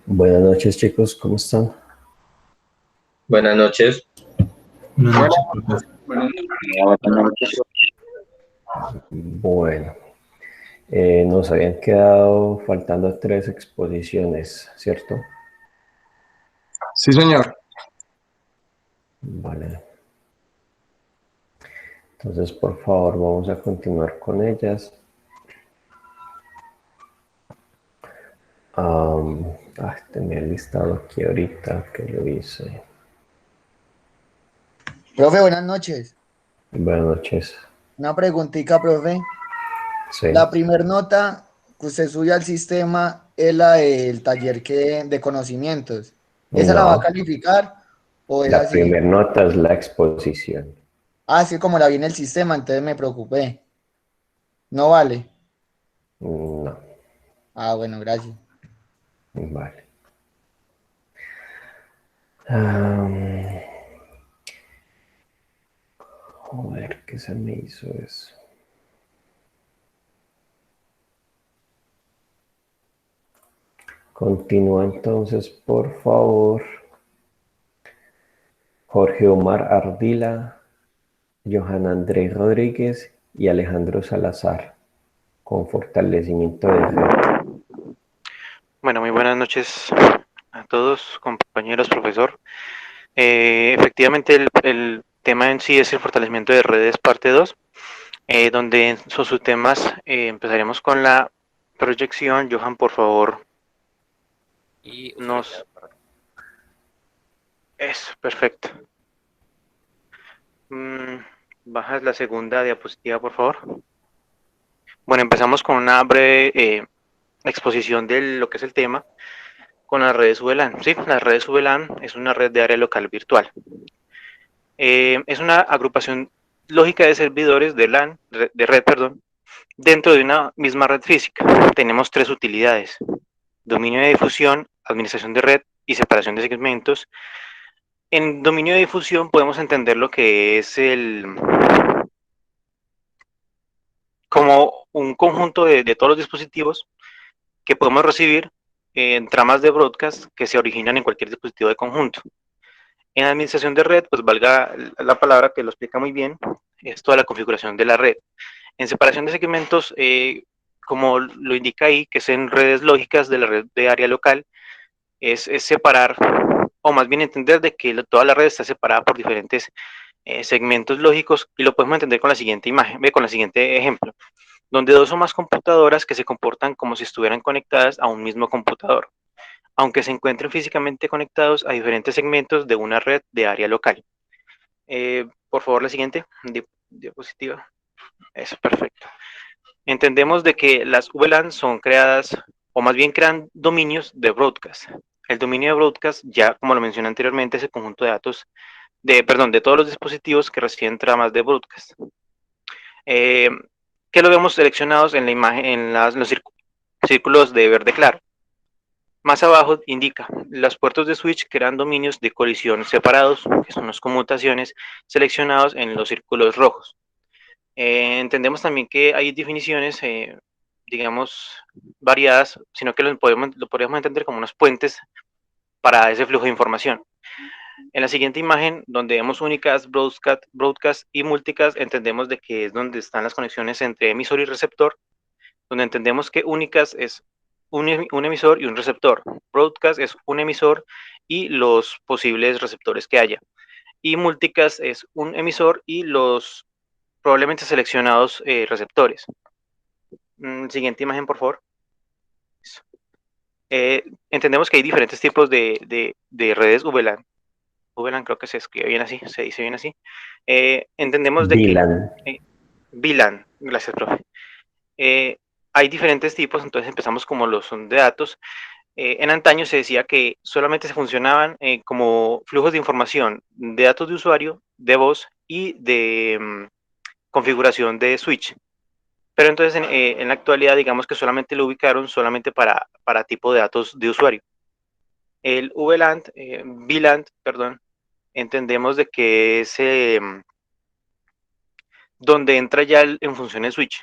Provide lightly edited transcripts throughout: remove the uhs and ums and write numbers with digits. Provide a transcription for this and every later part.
Buenas noches, chicos, ¿cómo están? Buenas noches. Buenas noches, profe. Buenas noches. Bueno, nos habían quedado faltando tres exposiciones, ¿cierto? Sí, señor. Vale, entonces por favor vamos a continuar con ellas. Tenía el listado aquí ahorita que lo hice. Profe, buenas noches. Buenas noches. Una preguntita, profe. Sí, La primer nota que usted sube al sistema es la del taller de conocimientos. ¿Esa la va a no, calificar o es la así? primera nota es la exposición. Ah, sí, como la vi en el sistema, entonces me preocupé. No vale. No, Ah, bueno, gracias. vale. Am, Joder, ¿qué se me hizo eso? Continúa entonces, por favor. Jorge Omar Ardila, Johan Andrés Rodríguez y Alejandro Salazar, con fortalecimiento de red. Bueno, muy buenas noches a todos, compañeros, profesor. Efectivamente, el tema en sí es el fortalecimiento de redes parte 2, donde en sus subtemas empezaremos con la proyección. Johan, por favor, nos... Eso, perfecto. Bajas la segunda diapositiva, por favor. Bueno, empezamos con una breve exposición de lo que es el tema con las redes VLAN. Sí, las redes VLAN es una red de área local virtual. Es una agrupación lógica de servidores de LAN, de red, perdón, dentro de una misma red física. Tenemos tres utilidades: dominio de difusión, administración de red y separación de segmentos. En dominio de difusión podemos entender lo que es como un conjunto de todos los dispositivos que podemos recibir en tramas de broadcast que se originan en cualquier dispositivo de conjunto. En administración de red, pues valga la palabra que lo explica muy bien, es toda la configuración de la red. En separación de segmentos, como lo indica ahí, que es en redes lógicas de la red de área local, es separar, o más bien entender de que toda la red está separada por diferentes segmentos lógicos, y lo podemos entender con la siguiente imagen, con el siguiente ejemplo, donde dos o más computadoras que se comportan como si estuvieran conectadas a un mismo computador, aunque se encuentren físicamente conectados a diferentes segmentos de una red de área local. Por favor, la siguiente diapositiva. Eso, perfecto. Entendemos de que las VLAN son creadas, o más bien crean dominios de broadcast. El dominio de broadcast, ya como lo mencioné anteriormente, es el conjunto de datos de todos los dispositivos que reciben tramas de broadcast. Eh, que lo vemos seleccionados en la imagen, en los círculos de verde claro. Más abajo indica, los puertos de switch crean dominios de colisión separados, que son las conmutaciones seleccionados en los círculos rojos. Entendemos también que hay definiciones, digamos, variadas, sino que lo podríamos entender como unos puentes para ese flujo de información. En la siguiente imagen, donde vemos únicas, broadcast y multicast, entendemos de que es donde están las conexiones entre emisor y receptor, donde entendemos que únicas es un emisor y un receptor. Broadcast es un emisor y los posibles receptores que haya. Y multicast es un emisor y los probablemente seleccionados receptores. Siguiente imagen, por favor. Entendemos que hay diferentes tipos de redes VLAN. VLAN creo que se escribe bien así, se dice bien así. Entendemos de que VLAN. VLAN, gracias, profe. Hay diferentes tipos, entonces empezamos como los son de datos. En antaño se decía que solamente se funcionaban como flujos de información de datos de usuario, de voz y de configuración de switch. Pero entonces en la actualidad digamos que solamente lo ubicaron solamente para tipo de datos de usuario. El VLAN, VLAN, perdón, entendemos de que es donde entra ya en función el switch.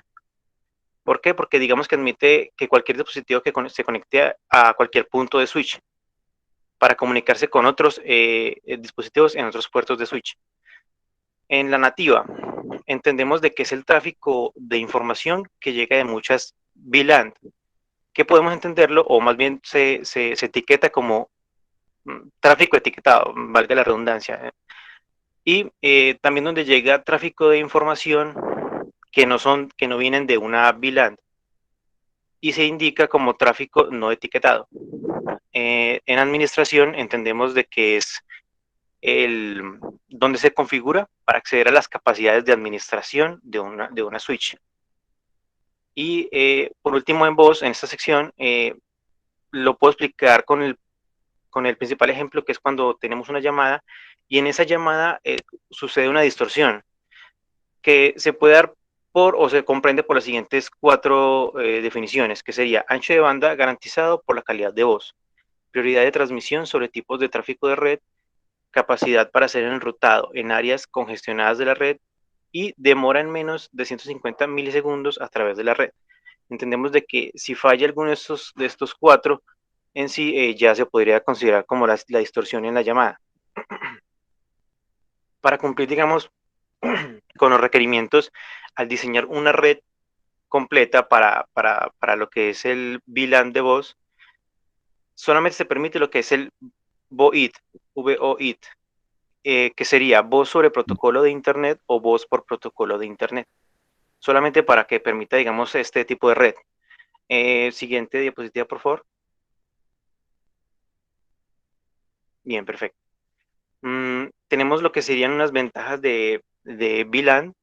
¿Por qué? Porque digamos que admite que cualquier dispositivo que se conecte a cualquier punto de switch. para comunicarse con otros dispositivos en otros puertos de switch. En la nativa, entendemos de que es el tráfico de información que llega de muchas VLAN, que podemos entenderlo, o más bien se etiqueta como tráfico etiquetado, valga la redundancia. Y también donde llega tráfico de información que no vienen de una VLAN, y se indica como tráfico no etiquetado. En administración entendemos de que es donde se configura para acceder a las capacidades de administración de una switch. Y por último, en voz, en esta sección, lo puedo explicar con el principal ejemplo, que es cuando tenemos una llamada, y en esa llamada sucede una distorsión, que se puede dar o se comprende por las siguientes 4 definiciones, que sería ancho de banda garantizado por la calidad de voz, prioridad de transmisión sobre tipos de tráfico de red, capacidad para ser enrutado en áreas congestionadas de la red, y demora en menos de 150 milisegundos a través de la red. Entendemos de que si falla alguno de estos 4, en sí ya se podría considerar como la distorsión en la llamada. Para cumplir, digamos, con los requerimientos, al diseñar una red completa para lo que es el VLAN de voz, solamente se permite lo que es el VoIP, que sería voz sobre protocolo de Internet o voz por protocolo de Internet, solamente para que permita, digamos, este tipo de red. Siguiente diapositiva, por favor. Bien, perfecto. Tenemos lo que serían unas ventajas de VLAN,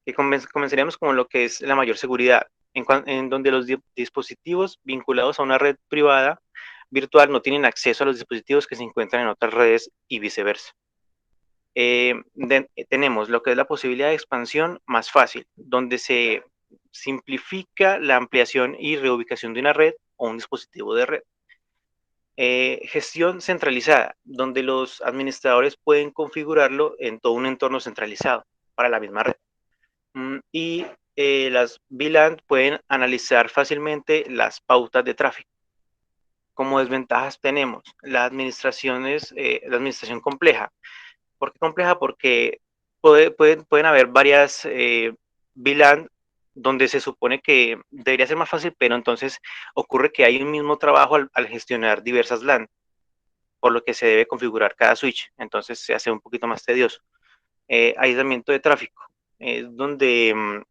que comenzaríamos con lo que es la mayor seguridad, en donde los dispositivos vinculados a una red privada virtual no tienen acceso a los dispositivos que se encuentran en otras redes y viceversa. Tenemos lo que es la posibilidad de expansión más fácil, donde se simplifica la ampliación y reubicación de una red o un dispositivo de red. Gestión centralizada, donde los administradores pueden configurarlo en todo un entorno centralizado para la misma red. Y las VLAN pueden analizar fácilmente las pautas de tráfico. Como desventajas tenemos la administración compleja. ¿Por qué compleja? Porque pueden haber varias VLAN donde se supone que debería ser más fácil, pero entonces ocurre que hay un mismo trabajo al gestionar diversas LAN, por lo que se debe configurar cada switch, entonces se hace un poquito más tedioso. Aislamiento de tráfico, es donde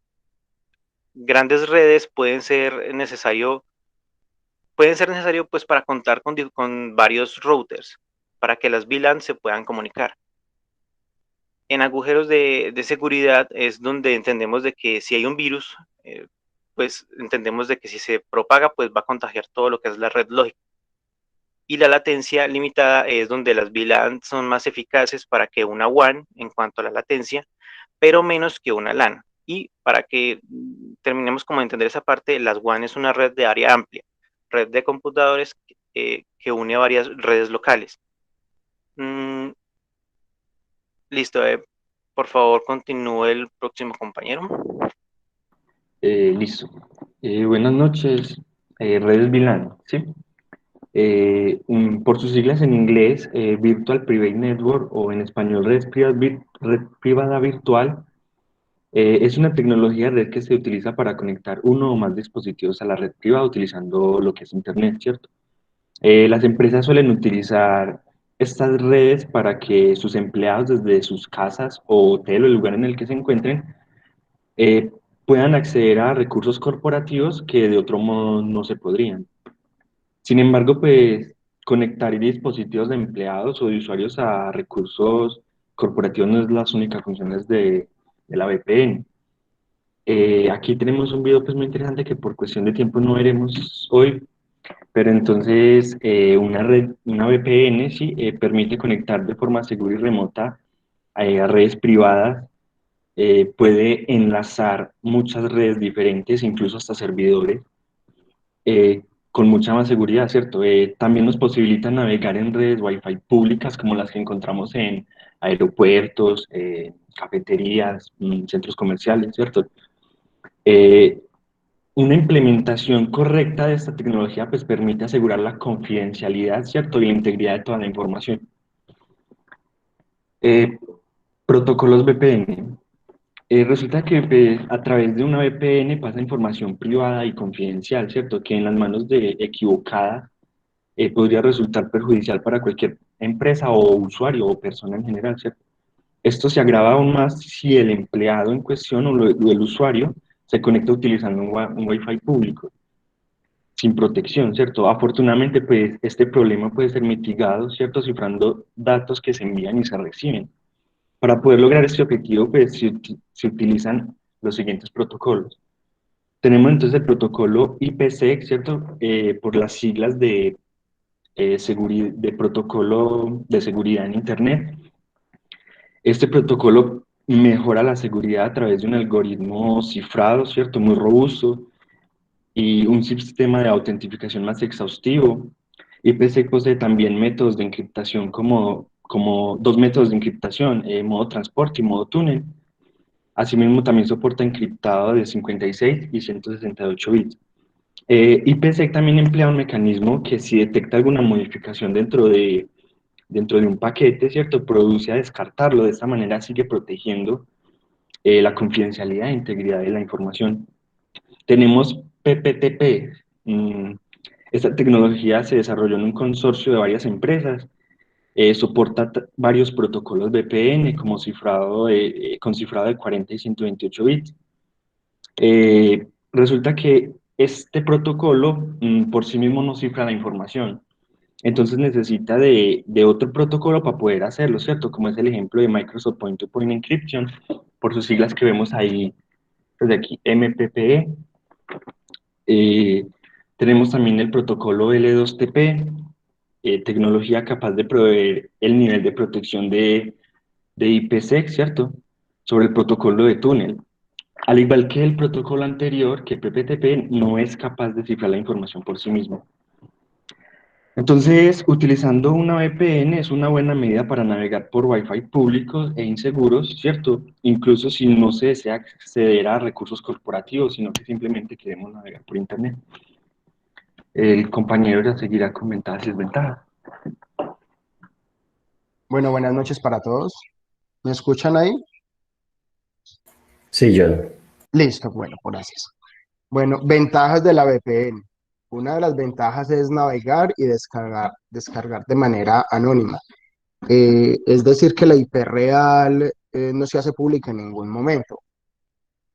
grandes redes pueden ser necesario pues para contar con varios routers, para que las VLAN se puedan comunicar. En agujeros de seguridad es donde entendemos de que si hay un virus, pues entendemos de que si se propaga, pues va a contagiar todo lo que es la red lógica. Y la latencia limitada es donde las VLAN son más eficaces para que una WAN en cuanto a la latencia, pero menos que una LAN. Y para que terminemos como de entender esa parte, las WAN es una red de área amplia, red de computadores que une a varias redes locales. Listo, por favor, continúe el próximo compañero. Listo. Buenas noches, redes VLAN, ¿sí? Por sus siglas en inglés, Virtual Private Network o en español red privada virtual, es una tecnología de red que se utiliza para conectar uno o más dispositivos a la red privada utilizando lo que es Internet, ¿cierto? Las empresas suelen utilizar estas redes para que sus empleados desde sus casas o hotel o el lugar en el que se encuentren eh, puedan acceder a recursos corporativos que de otro modo no se podrían. Sin embargo, pues conectar dispositivos de empleados o de usuarios a recursos corporativos no es las únicas funciones de la VPN. Aquí tenemos un video pues muy interesante que por cuestión de tiempo no veremos hoy, pero entonces una VPN sí permite conectar de forma segura y remota a redes privadas, puede enlazar muchas redes diferentes, incluso hasta servidores, con mucha más seguridad, ¿cierto? También nos posibilita navegar en redes Wi-Fi públicas como las que encontramos en aeropuertos, cafeterías, centros comerciales, ¿cierto? una implementación correcta de esta tecnología pues permite asegurar la confidencialidad, ¿cierto? Y la integridad de toda la información. Eh, Protocolos VPN. Resulta que pues, a través de una VPN pasa información privada y confidencial, ¿cierto? Que en las manos de equivocadas podría resultar perjudicial para cualquier empresa o usuario o persona en general, ¿cierto? Esto se agrava aún más si el empleado en cuestión o el usuario se conecta utilizando un Wi-Fi público, sin protección, ¿cierto? Afortunadamente, pues, este problema puede ser mitigado, ¿cierto? Cifrando datos que se envían y se reciben. Para poder lograr este objetivo, pues, se utilizan los siguientes protocolos. Tenemos entonces el protocolo IPsec, ¿cierto? Por las siglas de protocolo de seguridad en Internet. Este protocolo mejora la seguridad a través de un algoritmo cifrado, ¿cierto? Muy robusto y un sistema de autentificación más exhaustivo. IPsec posee también métodos de encriptación como dos métodos de encriptación, modo transporte y modo túnel. Asimismo, también soporta encriptado de 56 y 168 bits. IPsec también emplea un mecanismo que si detecta alguna modificación dentro de un paquete, ¿cierto? Produce a descartarlo. De esta manera sigue protegiendo la confidencialidad e integridad de la información. Tenemos PPTP. Esta tecnología se desarrolló en un consorcio de varias empresas. Soporta varios protocolos VPN como con cifrado de 40 y 128 bits. Resulta que este protocolo por sí mismo no cifra la información. Entonces necesita de otro protocolo para poder hacerlo, ¿cierto? Como es el ejemplo de Microsoft Point-to-Point Encryption, por sus siglas que vemos ahí, desde aquí, MPPE. Tenemos también el protocolo L2TP, tecnología capaz de proveer el nivel de protección de IPsec, ¿cierto? Sobre el protocolo de túnel. Al igual que el protocolo anterior, que PPTP no es capaz de cifrar la información por sí mismo. Entonces, utilizando una VPN es una buena medida para navegar por Wi-Fi públicos e inseguros, ¿cierto? Incluso si no se desea acceder a recursos corporativos, sino que simplemente queremos navegar por Internet. El compañero ya seguirá con ventajas y desventajas. Bueno, buenas noches para todos. ¿Me escuchan ahí? Sí, John. Listo, bueno, gracias. Bueno, ventajas de la VPN. Una de las ventajas es navegar y descargar de manera anónima. Es decir, que la IP real no se hace pública en ningún momento.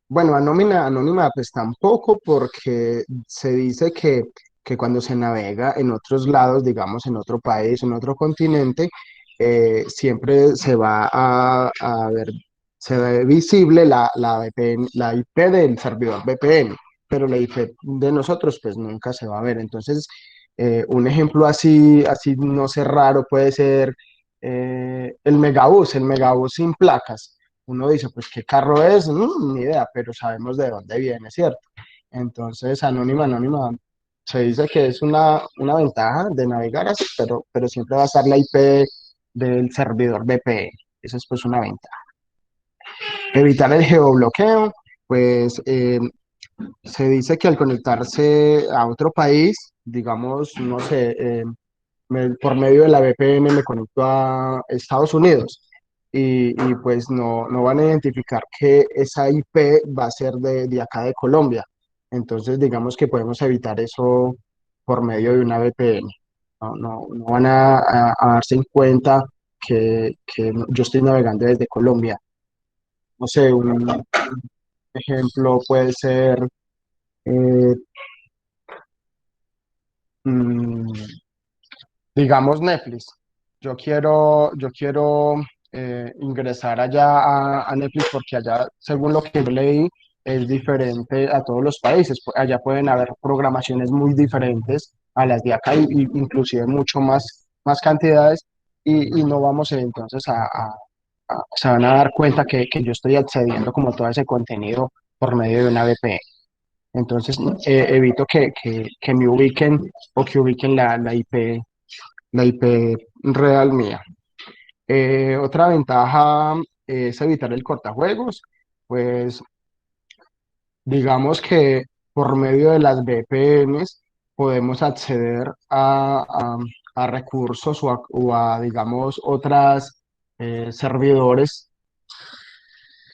Bueno, anónima pues tampoco, porque se dice que cuando se navega en otros lados, digamos en otro país, en otro continente, siempre se va a ver, se ve visible la VPN, la IP del servidor VPN, pero la IP de nosotros pues nunca se va a ver. Entonces, un ejemplo así no sé raro puede ser el megabús sin placas. Uno dice, pues, ¿qué carro es? Ni idea, pero sabemos de dónde viene, ¿cierto? Entonces, anónima, se dice que es una ventaja de navegar así, pero siempre va a estar la IP del servidor VPN. Esa es pues una ventaja. Evitar el geobloqueo, pues se dice que al conectarse a otro país, digamos, no sé, por medio de la VPN me conecto a Estados Unidos y pues no van a identificar que esa IP va a ser de acá de Colombia. Entonces, digamos que podemos evitar eso por medio de una VPN. No van a darse en cuenta que yo estoy navegando desde Colombia. No sé, un ejemplo puede ser, eh, mm, digamos, Netflix. Yo quiero ingresar allá a Netflix porque allá, según lo que yo leí, es diferente a todos los países. Allá pueden haber programaciones muy diferentes a las de acá, inclusive mucho más cantidades, y no vamos entonces se van a dar cuenta que yo estoy accediendo como todo ese contenido por medio de una VPN. Entonces, evito que me ubiquen o que ubiquen la IP real mía. Otra ventaja es evitar el cortajuegos, pues digamos que por medio de las VPNs podemos acceder a recursos o a, digamos, otras servidores,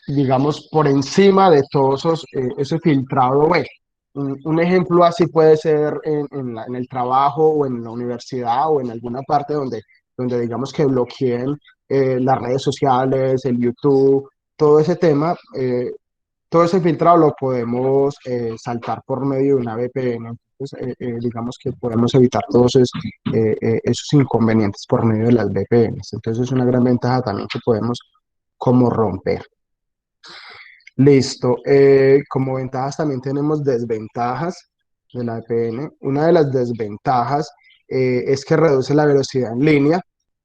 digamos, por encima de todos ese filtrado web. Un ejemplo así puede ser en el trabajo o en la universidad o en alguna parte donde digamos que bloqueen las redes sociales, el YouTube, todo ese tema. Todo ese filtrado lo podemos saltar por medio de una VPN. Entonces, digamos que podemos evitar todos esos inconvenientes por medio de las VPNs. Entonces, es una gran ventaja también que podemos como romper. Listo. Como ventajas también tenemos desventajas de la VPN. Una de las desventajas es que reduce la velocidad en línea.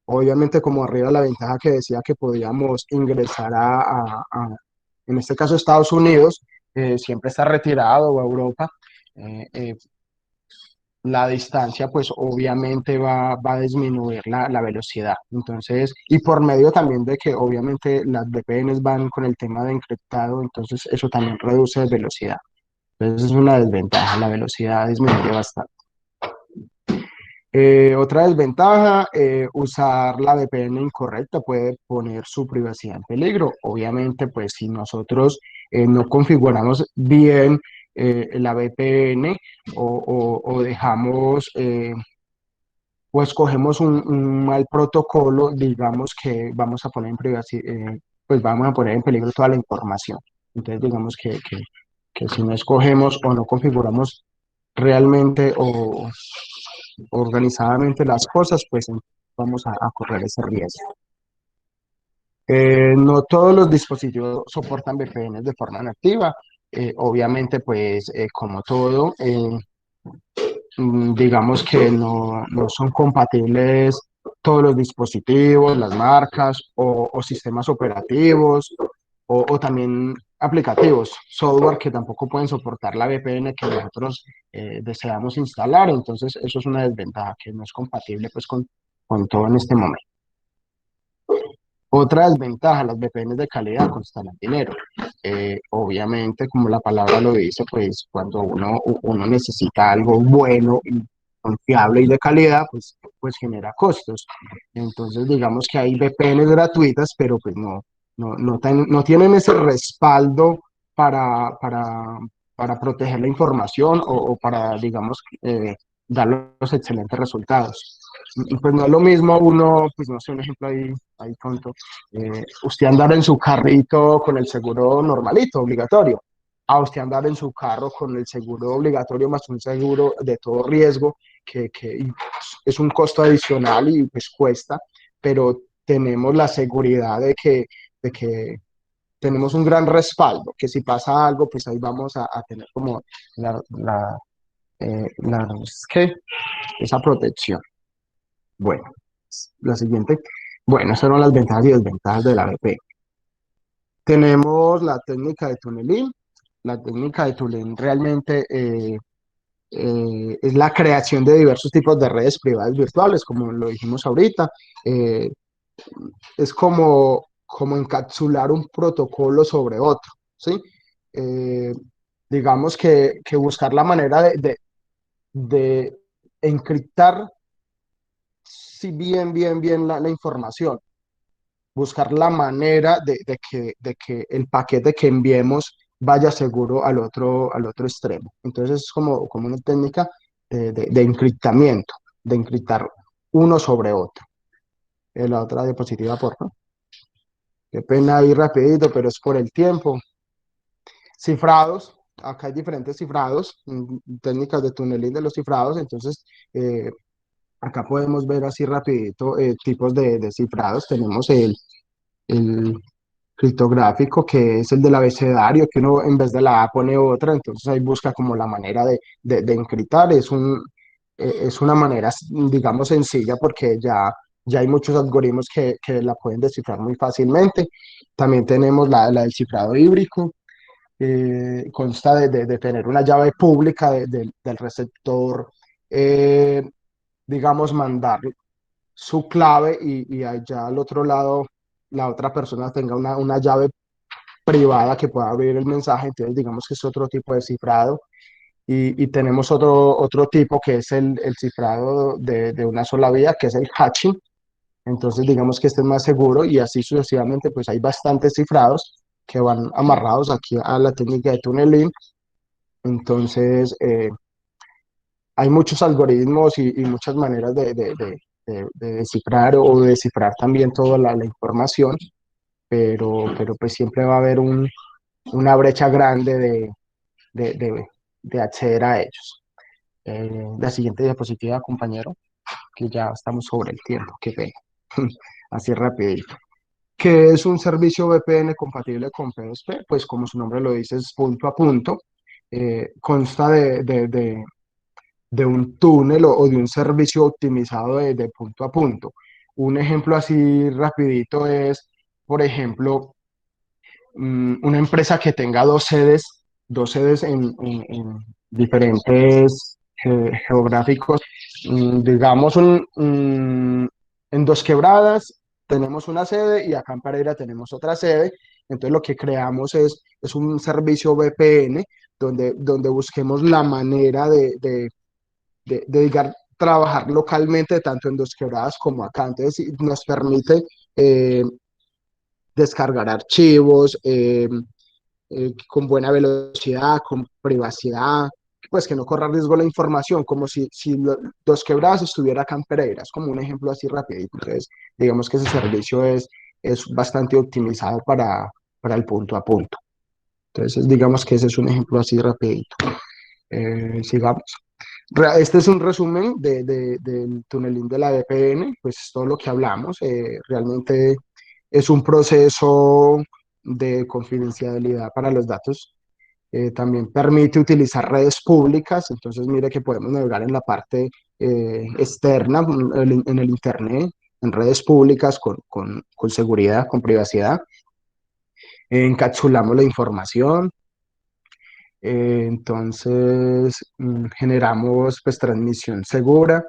Obviamente, como arriba la ventaja que decía que podíamos ingresar en este caso, Estados Unidos, siempre está retirado, o Europa. eh, eh, la distancia, pues obviamente va a disminuir la velocidad. Entonces, y por medio también de que obviamente las VPNs van con el tema de encriptado, entonces eso también reduce velocidad. Entonces es una desventaja, la velocidad disminuye bastante. Otra desventaja, usar la VPN incorrecta puede poner su privacidad en peligro. Obviamente, pues si nosotros no configuramos bien la VPN o dejamos o escogemos un mal protocolo, digamos que vamos a poner en pues vamos a poner en peligro toda la información. Entonces, digamos que si no escogemos o no configuramos realmente o organizadamente las cosas, pues vamos a correr ese riesgo. No todos los dispositivos soportan VPNs de forma nativa. Obviamente, pues como todo, digamos que no son compatibles todos los dispositivos, las marcas o sistemas operativos o también aplicativos, software que tampoco pueden soportar la VPN que nosotros deseamos instalar. Entonces, eso es una desventaja, que no es compatible pues con todo en este momento. Otra desventaja, las VPNs de calidad cuestan dinero. Obviamente, como la palabra lo dice, pues cuando uno necesita algo bueno y confiable y de calidad, pues genera costos. Entonces, digamos que hay VPNs gratuitas, pero pues no tienen ese respaldo para proteger la información o para, digamos, dar los excelentes resultados. Y pues no es lo mismo uno, pues no sé, un ejemplo ahí tonto, usted andar en su carrito con el seguro normalito, obligatorio, a usted andar en su carro con el seguro obligatorio más un seguro de todo riesgo, que es un costo adicional y pues cuesta, pero tenemos la seguridad de que tenemos un gran respaldo, que si pasa algo, pues ahí vamos a tener como ¿qué? Esa protección. Bueno, la siguiente. Bueno, esas son las ventajas y desventajas de la VPN. Tenemos la técnica de tunneling. La técnica de tunneling realmente es la creación de diversos tipos de redes privadas virtuales, como lo dijimos ahorita. Es como encapsular un protocolo sobre otro, ¿sí? Eh, digamos que buscar la manera de encriptar si bien la información, buscar la manera de que el paquete que enviemos vaya seguro al otro extremo. Entonces es como una técnica de encriptamiento, de encriptar uno sobre otro. La otra diapositiva, por favor. Qué pena ir rapidito, pero es por el tiempo. Cifrados. Acá hay diferentes cifrados, técnicas de tuneling de los cifrados. Entonces, acá podemos ver así rapidito tipos de cifrados. Tenemos el criptográfico, que es el del abecedario, que uno en vez de la A pone otra, entonces ahí busca como la manera de encriptar. Es una manera, digamos, sencilla porque ya hay muchos algoritmos que la pueden descifrar muy fácilmente. También tenemos la del cifrado híbrido. Consta de tener una llave pública del receptor, digamos, mandar su clave y allá al otro lado la otra persona tenga una llave privada que pueda abrir el mensaje. Entonces, digamos que es otro tipo de cifrado. y tenemos otro tipo que es el cifrado de una sola vía, que es el hatching. Entonces, digamos que este es más seguro y así sucesivamente, pues hay bastantes cifrados que van amarrados aquí a la técnica de tunneling. Entonces, hay muchos algoritmos y muchas maneras de descifrar o de descifrar también toda la información, pero pues siempre va a haber una brecha grande de acceder a ellos. La siguiente diapositiva, compañero, que ya estamos sobre el tiempo, qué pena. Así rapidito. ¿Qué es un servicio VPN compatible con PSP? Pues como su nombre lo dice, es punto a punto. Consta de un túnel o de un servicio optimizado de punto a punto. Un ejemplo así rapidito es, por ejemplo, una empresa que tenga dos sedes en diferentes geográficos, digamos en Dos Quebradas tenemos una sede y acá en Pereira tenemos otra sede. Entonces lo que creamos es un servicio VPN donde busquemos la manera de trabajar localmente tanto en Dos Quebradas como acá. Entonces nos permite eh, descargar archivos con buena velocidad, con privacidad, pues que no corra riesgo la información, como si Dos Quebradas estuviera acá en Pereira, es como un ejemplo así rápido. Entonces, digamos que ese servicio es bastante optimizado para el punto a punto. Entonces, digamos que ese es un ejemplo así rapidito. Sigamos. Este es un resumen del tuneling de la VPN, pues todo lo que hablamos. Realmente es un proceso de confidencialidad para los datos. También permite utilizar redes públicas, entonces mire que podemos navegar en la parte externa, en el Internet, en redes públicas con seguridad, con privacidad. Encapsulamos la información, entonces generamos pues transmisión segura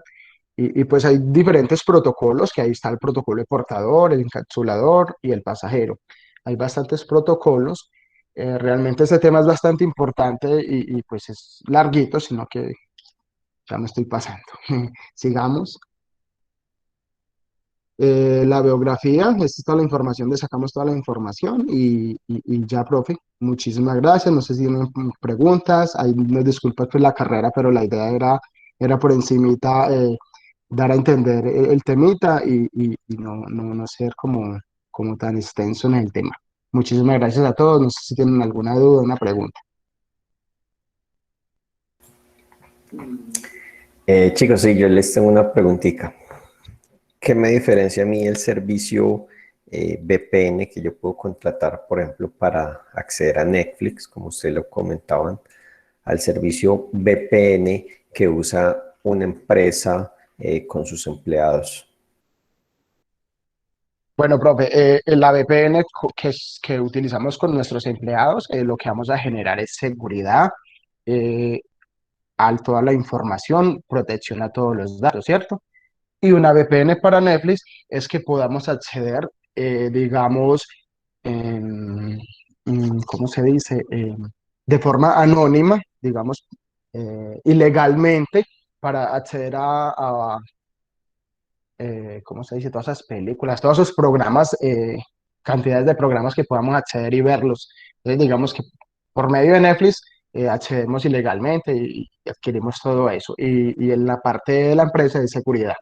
pues hay diferentes protocolos, que ahí está el protocolo de portador, el encapsulador y el pasajero. Hay bastantes protocolos. Realmente este tema es bastante importante pues es larguito, sino que ya me estoy pasando. Sigamos. La biografía, esta es toda la información, sacamos toda la información y ya, profe, muchísimas gracias. No sé si tienen preguntas, ahí me disculpas por la carrera, pero la idea era por encimita dar a entender el temita y no ser como tan extenso en el tema. Muchísimas gracias a todos, no sé si tienen alguna duda, una pregunta. Chicos, sí, yo les tengo una preguntita. ¿Qué me diferencia a mí el servicio VPN que yo puedo contratar, por ejemplo, para acceder a Netflix, como ustedes lo comentaban, al servicio VPN que usa una empresa con sus empleados? Bueno, profe, la VPN que utilizamos con nuestros empleados, lo que vamos a generar es seguridad eh, a toda la información, protección a todos los datos, ¿cierto? Y una VPN para Netflix es que podamos acceder, digamos, ¿cómo se dice? De forma anónima, digamos, ilegalmente, para acceder ¿cómo se dice? Todas esas películas, todos esos programas, cantidades de programas que podamos acceder y verlos. Entonces, digamos que por medio de Netflix accedemos ilegalmente y adquirimos todo eso. Y en la parte de la empresa de seguridad.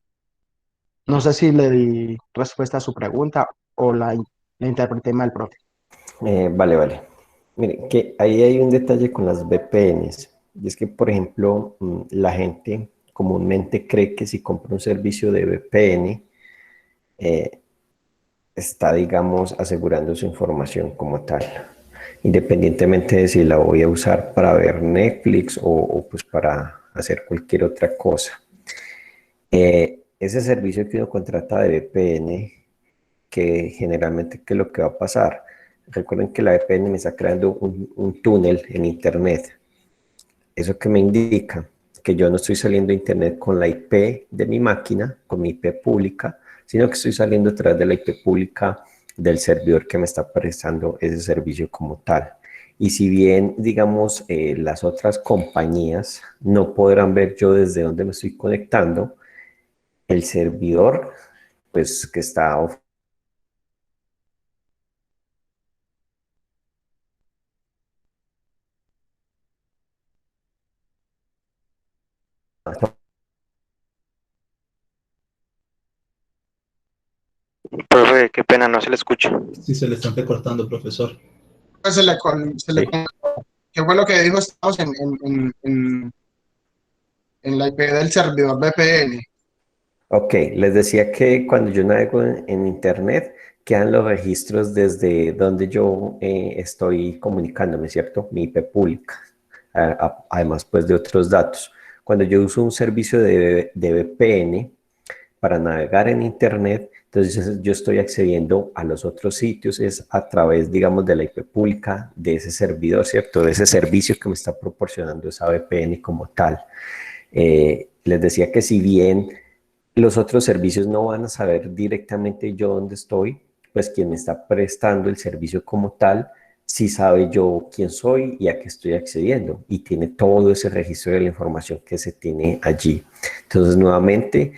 No sé si le di respuesta a su pregunta o la interpreté mal, profe. Vale. Mire, que ahí hay un detalle con las VPNs, y es que, por ejemplo, la gente comúnmente cree que si compra un servicio de VPN, está, digamos, asegurando su información como tal, independientemente de si la voy a usar para ver Netflix o pues para hacer cualquier otra cosa. Ese servicio que uno contrata de VPN, que generalmente, ¿qué es lo que va a pasar? Recuerden que la VPN me está creando un túnel en Internet. ¿Eso que me indica? Que yo no estoy saliendo a Internet con la IP de mi máquina, con mi IP pública, sino que estoy saliendo a través de la IP pública del servidor que me está prestando ese servicio como tal. Y si bien, digamos, las otras compañías no podrán ver yo desde dónde me estoy conectando, el servidor, pues que está Profe, qué pena, no se le escucha. Sí, se le están recortando, profesor. Pues ¿qué fue lo que dijo? Estamos en la IP del servidor VPN. Ok, les decía que cuando yo navego en Internet, quedan los registros desde donde yo estoy comunicándome, ¿cierto? Mi IP pública, además pues de otros datos. Cuando yo uso un servicio de VPN para navegar en Internet, entonces yo estoy accediendo a los otros sitios, es a través, digamos, de la IP pública de ese servidor, ¿cierto? De ese servicio que me está proporcionando esa VPN como tal. Les decía que si bien los otros servicios no van a saber directamente yo dónde estoy, pues quien me está prestando el servicio como tal, sí sabe yo quién soy y a qué estoy accediendo y tiene todo ese registro de la información que se tiene allí. Entonces, nuevamente,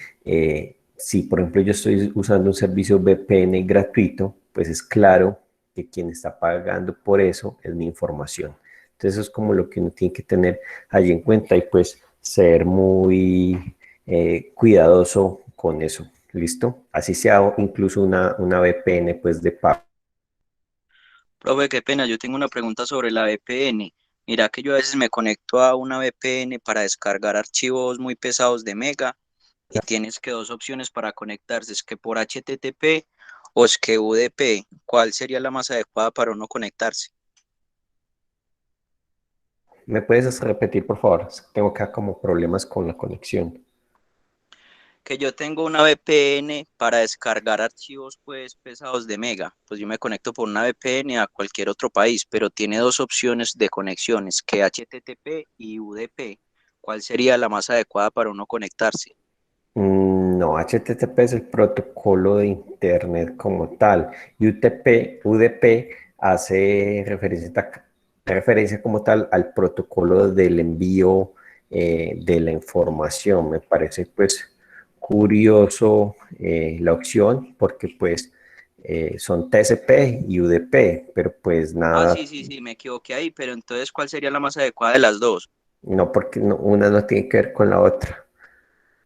si por ejemplo yo estoy usando un servicio VPN gratuito, pues es claro que quien está pagando por eso es mi información. Entonces, eso es como lo que uno tiene que tener allí en cuenta y pues ser muy cuidadoso con eso, ¿listo? Así sea incluso una VPN pues de pago. Profe, qué pena, yo tengo una pregunta sobre la VPN. Mira que yo a veces me conecto a una VPN para descargar archivos muy pesados de Mega y tienes que dos opciones para conectarse, es que por HTTP o es que UDP. ¿Cuál sería la más adecuada para uno conectarse? ¿Me puedes repetir, por favor? Tengo acá como problemas con la conexión. Que yo tengo una VPN para descargar archivos pues pesados de Mega. Pues yo me conecto por una VPN a cualquier otro país, pero tiene dos opciones de conexiones, que HTTP y UDP. ¿Cuál sería la más adecuada para uno conectarse? No, HTTP es el protocolo de Internet como tal. Y UDP hace referencia como tal al protocolo del envío de la información. Me parece pues curioso la opción porque pues son TCP y UDP, pero pues Ah, nada, sí, me equivoqué ahí, pero entonces, ¿cuál sería la más adecuada de las dos? no porque una no tiene que ver con la otra.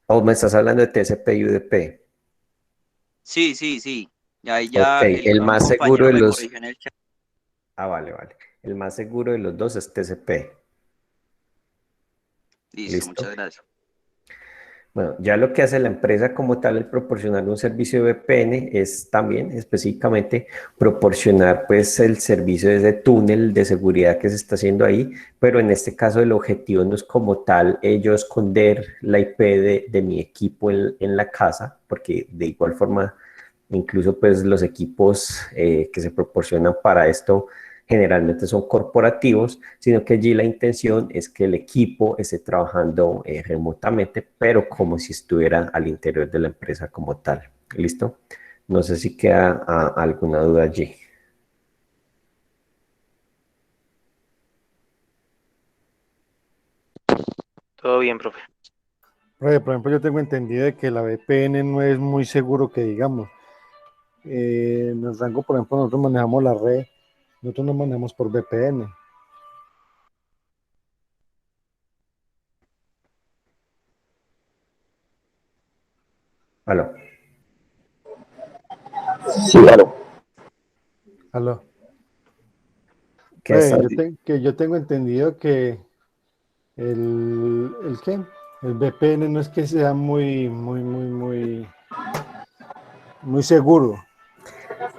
O me estás hablando de TCP y UDP. Sí. Ya, Ok, ya el un más seguro compañero de me los... corrigió en el chat. Ah, vale. El más seguro de los dos es TCP. Listo, ¿Listo? muchas gracias. Bueno, ya lo que hace la empresa como tal al proporcionar un servicio de VPN es también específicamente proporcionar pues el servicio desde túnel de seguridad que se está haciendo ahí, pero en este caso el objetivo no es como tal yo esconder la IP de mi equipo en la casa, porque de igual forma incluso pues los equipos que se proporcionan para esto generalmente son corporativos, sino que allí la intención es que el equipo esté trabajando remotamente, pero como si estuviera al interior de la empresa como tal. ¿Listo? No sé si queda alguna duda allí. Todo bien, profe. Por ejemplo, yo tengo entendido de que la VPN no es muy seguro que digamos. En el rango, por ejemplo, nosotros manejamos la red, nosotros no manejamos por VPN. ¿Aló? Sí, claro. ¿Aló? ¿Qué estás? Que yo tengo entendido que ¿qué? El VPN no es que sea muy seguro,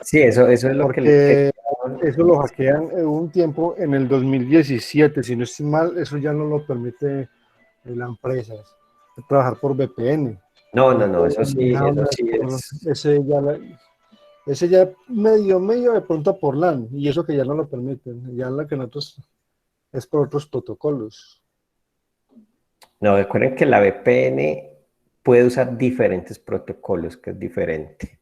Sí, eso es lo que le... porque eso lo hackean en un tiempo en el 2017, si no estoy mal, eso ya no lo permite la empresa, trabajar por VPN. No, Entonces, eso sí es... ese ya medio de pronto por LAN, y eso que ya no lo permiten, ya la que nosotros es por otros protocolos. No, recuerden que la VPN puede usar diferentes protocolos, que es diferente.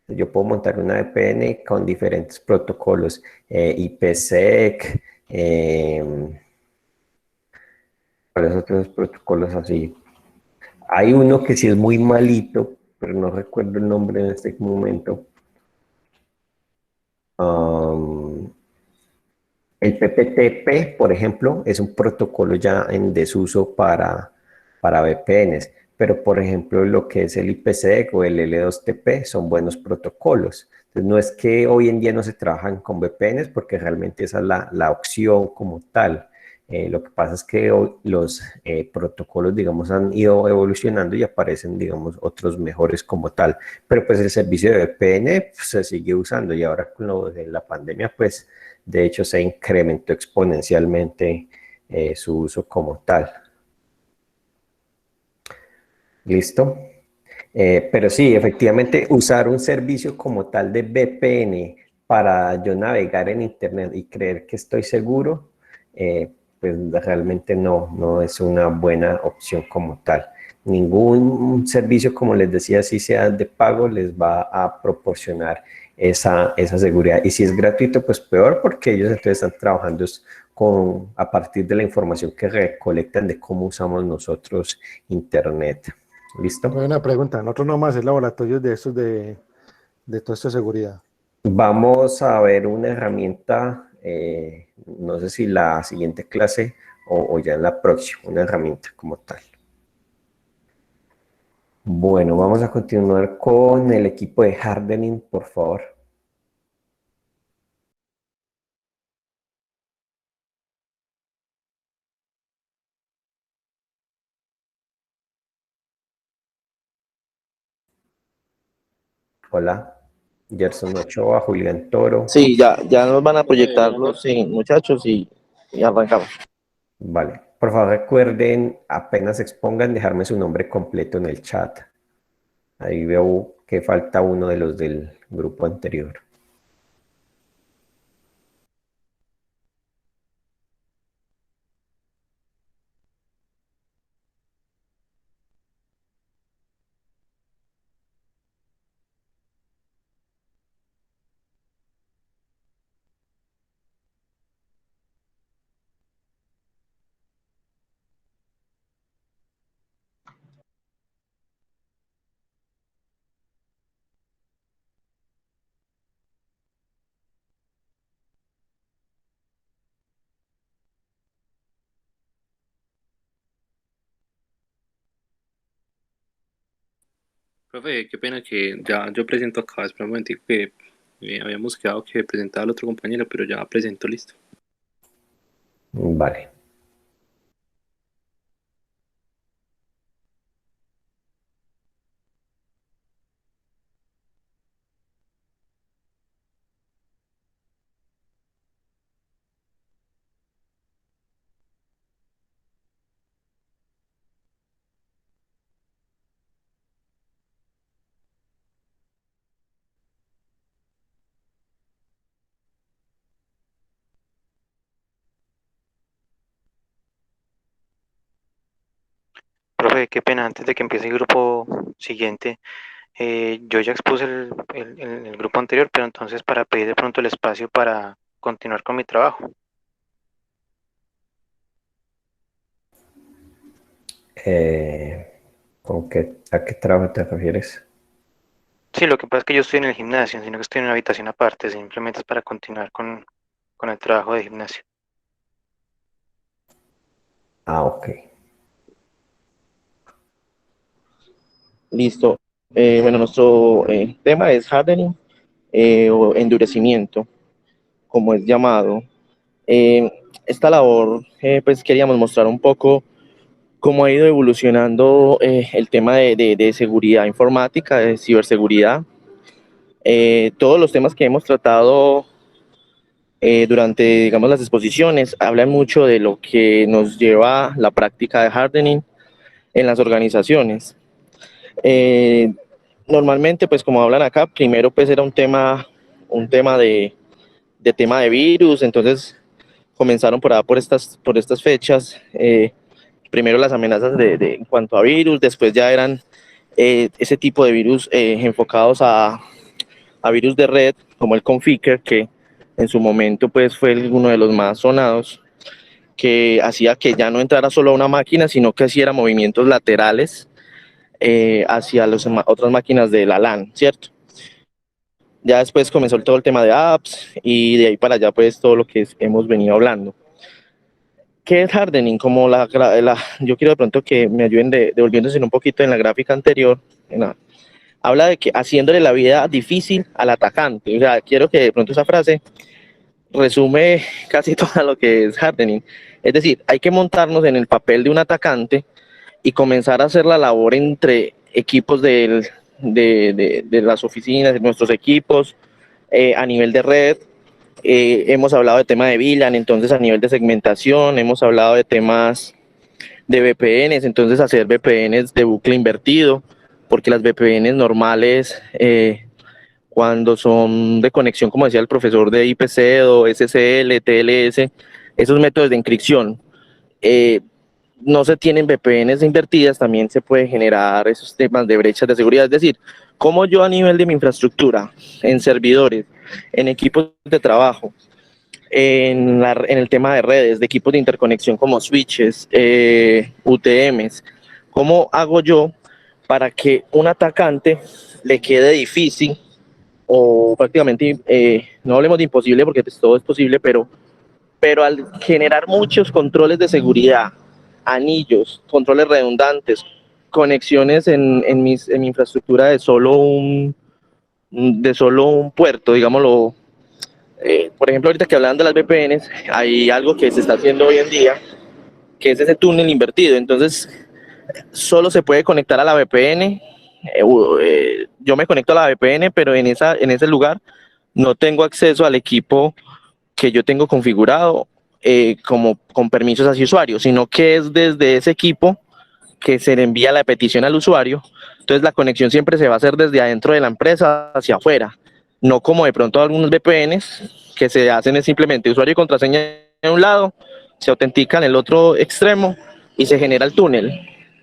Yo puedo montar una VPN con diferentes protocolos, IPsec, ¿Cuáles otros protocolos así? Hay uno que sí es muy malito, pero no recuerdo el nombre en este momento. El PPTP, por ejemplo, es un protocolo ya en desuso para VPNs, pero por ejemplo lo que es el IPsec o el L2TP son buenos protocolos. Entonces no es que hoy en día no se trabajan con VPNs porque realmente esa es la opción como tal. Lo que pasa es que hoy los protocolos, digamos, han ido evolucionando y aparecen, digamos, otros mejores como tal. Pero pues el servicio de VPN pues, se sigue usando y ahora con lo de la pandemia, pues de hecho se incrementó exponencialmente su uso como tal. ¿Listo? Pero sí, efectivamente, usar un servicio como tal de VPN para yo navegar en Internet y creer que estoy seguro, pues realmente no es una buena opción como tal. Ningún servicio, como les decía, si sea de pago, les va a proporcionar esa seguridad. Y si es gratuito, pues peor, porque ellos entonces están trabajando a partir de la información que recolectan de cómo usamos nosotros Internet. ¿Listo? Hay una pregunta, nosotros no vamos a hacer laboratorios de estos de toda esta seguridad. Vamos a ver una herramienta, no sé si la siguiente clase o ya en la próxima, una herramienta como tal. Bueno, vamos a continuar con el equipo de hardening, por favor. Hola, Gerson Ochoa, Julián Toro. Sí, ya nos van a proyectar los muchachos y arrancamos. Vale, por favor recuerden, apenas expongan, dejarme su nombre completo en el chat. Ahí veo que falta uno de los del grupo anterior. Profe, qué pena que ya yo presento acá, espera un momentico que habíamos quedado que presentaba al otro compañero, pero ya presento, listo. Vale. Profe, qué pena, antes de que empiece el grupo siguiente, yo ya expuse el grupo anterior, pero entonces para pedir de pronto el espacio para continuar con mi trabajo. ¿A qué trabajo te refieres? Sí, lo que pasa es que yo estoy en el gimnasio, sino que estoy en una habitación aparte, simplemente es para continuar con el trabajo de gimnasio. Ah, ok. Listo. Bueno, nuestro tema es hardening o endurecimiento, como es llamado. Esta labor, pues queríamos mostrar un poco cómo ha ido evolucionando el tema de seguridad informática, de ciberseguridad. Todos los temas que hemos tratado durante, digamos, las exposiciones hablan mucho de lo que nos lleva la práctica de hardening en las organizaciones. Normalmente, pues como hablan acá, primero pues era un tema de virus, entonces comenzaron por estas fechas, primero las amenazas en cuanto a virus, después ya eran ese tipo de virus enfocados a virus de red, como el Conficker, que en su momento pues fue uno de los más sonados, que hacía que ya no entrara solo a una máquina, sino que hiciera movimientos laterales hacia las otras máquinas de la LAN, ¿cierto? Ya después comenzó todo el tema de apps y de ahí para allá pues todo lo que hemos venido hablando. ¿Qué es hardening? Como yo quiero de pronto que me ayuden devolviéndose un poquito en la gráfica anterior, habla de que haciéndole la vida difícil al atacante. O sea, quiero que de pronto esa frase resume casi todo lo que es hardening. Es decir, hay que montarnos en el papel de un atacante y comenzar a hacer la labor entre equipos de las oficinas, de nuestros equipos, a nivel de red. Hemos hablado de tema de VLAN, entonces a nivel de segmentación, hemos hablado de temas de VPNs, entonces hacer VPNs de bucle invertido, porque las VPNs normales, cuando son de conexión, como decía el profesor, de IPC o SSL, TLS, esos métodos de encripción, no se tienen VPNs invertidas, también se puede generar esos temas de brechas de seguridad. Es decir, como yo a nivel de mi infraestructura, en servidores, en equipos de trabajo, en el tema de redes, de equipos de interconexión como switches, UTMs, ¿cómo hago yo para que un atacante le quede difícil o prácticamente, no hablemos de imposible porque pues todo es posible, pero al generar muchos controles de seguridad, anillos, controles redundantes, conexiones en mi infraestructura de solo un puerto, digámoslo. Por ejemplo, ahorita que hablan de las VPNs, hay algo que se está haciendo hoy en día, que es ese túnel invertido. Entonces, solo se puede conectar a la VPN. Yo me conecto a la VPN, pero en ese lugar no tengo acceso al equipo que yo tengo configurado como con permisos hacia usuario, sino que es desde ese equipo que se le envía la petición al usuario. Entonces la conexión siempre se va a hacer desde adentro de la empresa hacia afuera, no como de pronto algunos VPNs que se hacen es simplemente usuario y contraseña en un lado, se autentica en el otro extremo y se genera el túnel.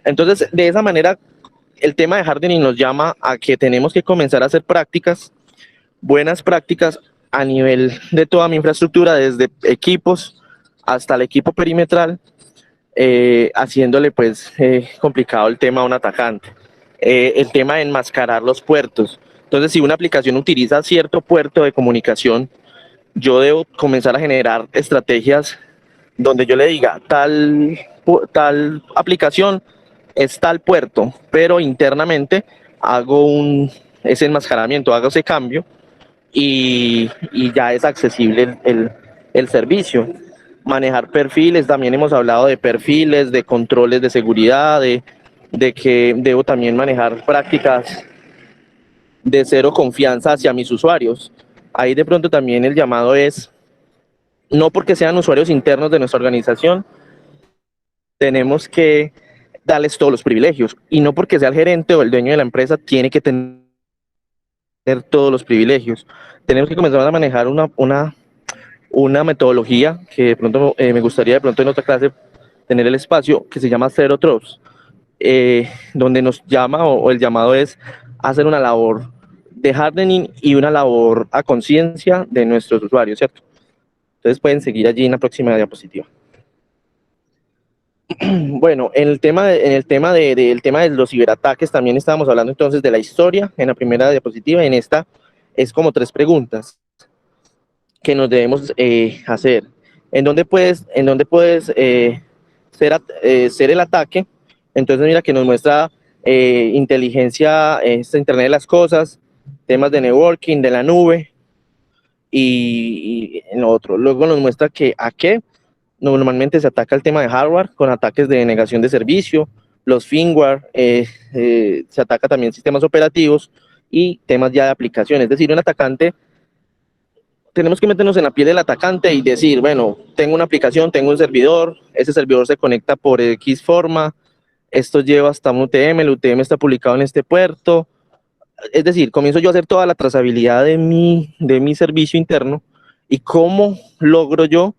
Entonces de esa manera el tema de hardening nos llama a que tenemos que comenzar a hacer prácticas, buenas prácticas a nivel de toda mi infraestructura, desde equipos hasta el equipo perimetral, haciéndole pues complicado el tema a un atacante. El tema de enmascarar los puertos. Entonces, si una aplicación utiliza cierto puerto de comunicación, yo debo comenzar a generar estrategias donde yo le diga tal aplicación es tal puerto, pero internamente hago ese enmascaramiento, hago ese cambio y ya es accesible el servicio. Manejar perfiles, también hemos hablado de perfiles, de controles de seguridad, de que debo también manejar prácticas de cero confianza hacia mis usuarios. Ahí de pronto también el llamado es, no porque sean usuarios internos de nuestra organización, tenemos que darles todos los privilegios, y no porque sea el gerente o el dueño de la empresa tiene que tener todos los privilegios. Tenemos que comenzar a manejar una metodología que de pronto me gustaría de pronto en otra clase tener el espacio, que se llama Zero Trust, donde nos llama o el llamado es hacer una labor de hardening y una labor a conciencia de nuestros usuarios, ¿cierto? Entonces pueden seguir allí en la próxima diapositiva. Bueno, en el tema de los ciberataques también estábamos hablando entonces de la historia en la primera diapositiva, y en esta es como 3 preguntas que nos debemos hacer. ¿En dónde puedes ser el ataque? Entonces mira que nos muestra inteligencia, Internet de las cosas, temas de networking, de la nube y en lo otro. Luego nos muestra que a qué normalmente se ataca el tema de hardware con ataques de denegación de servicio, los firmware, se ataca también sistemas operativos y temas ya de aplicaciones. Es decir, un atacante, tenemos que meternos en la piel del atacante y decir, bueno, tengo una aplicación, tengo un servidor, ese servidor se conecta por X forma, esto lleva hasta un UTM, el UTM está publicado en este puerto. Es decir, comienzo yo a hacer toda la trazabilidad de mi servicio interno y cómo logro yo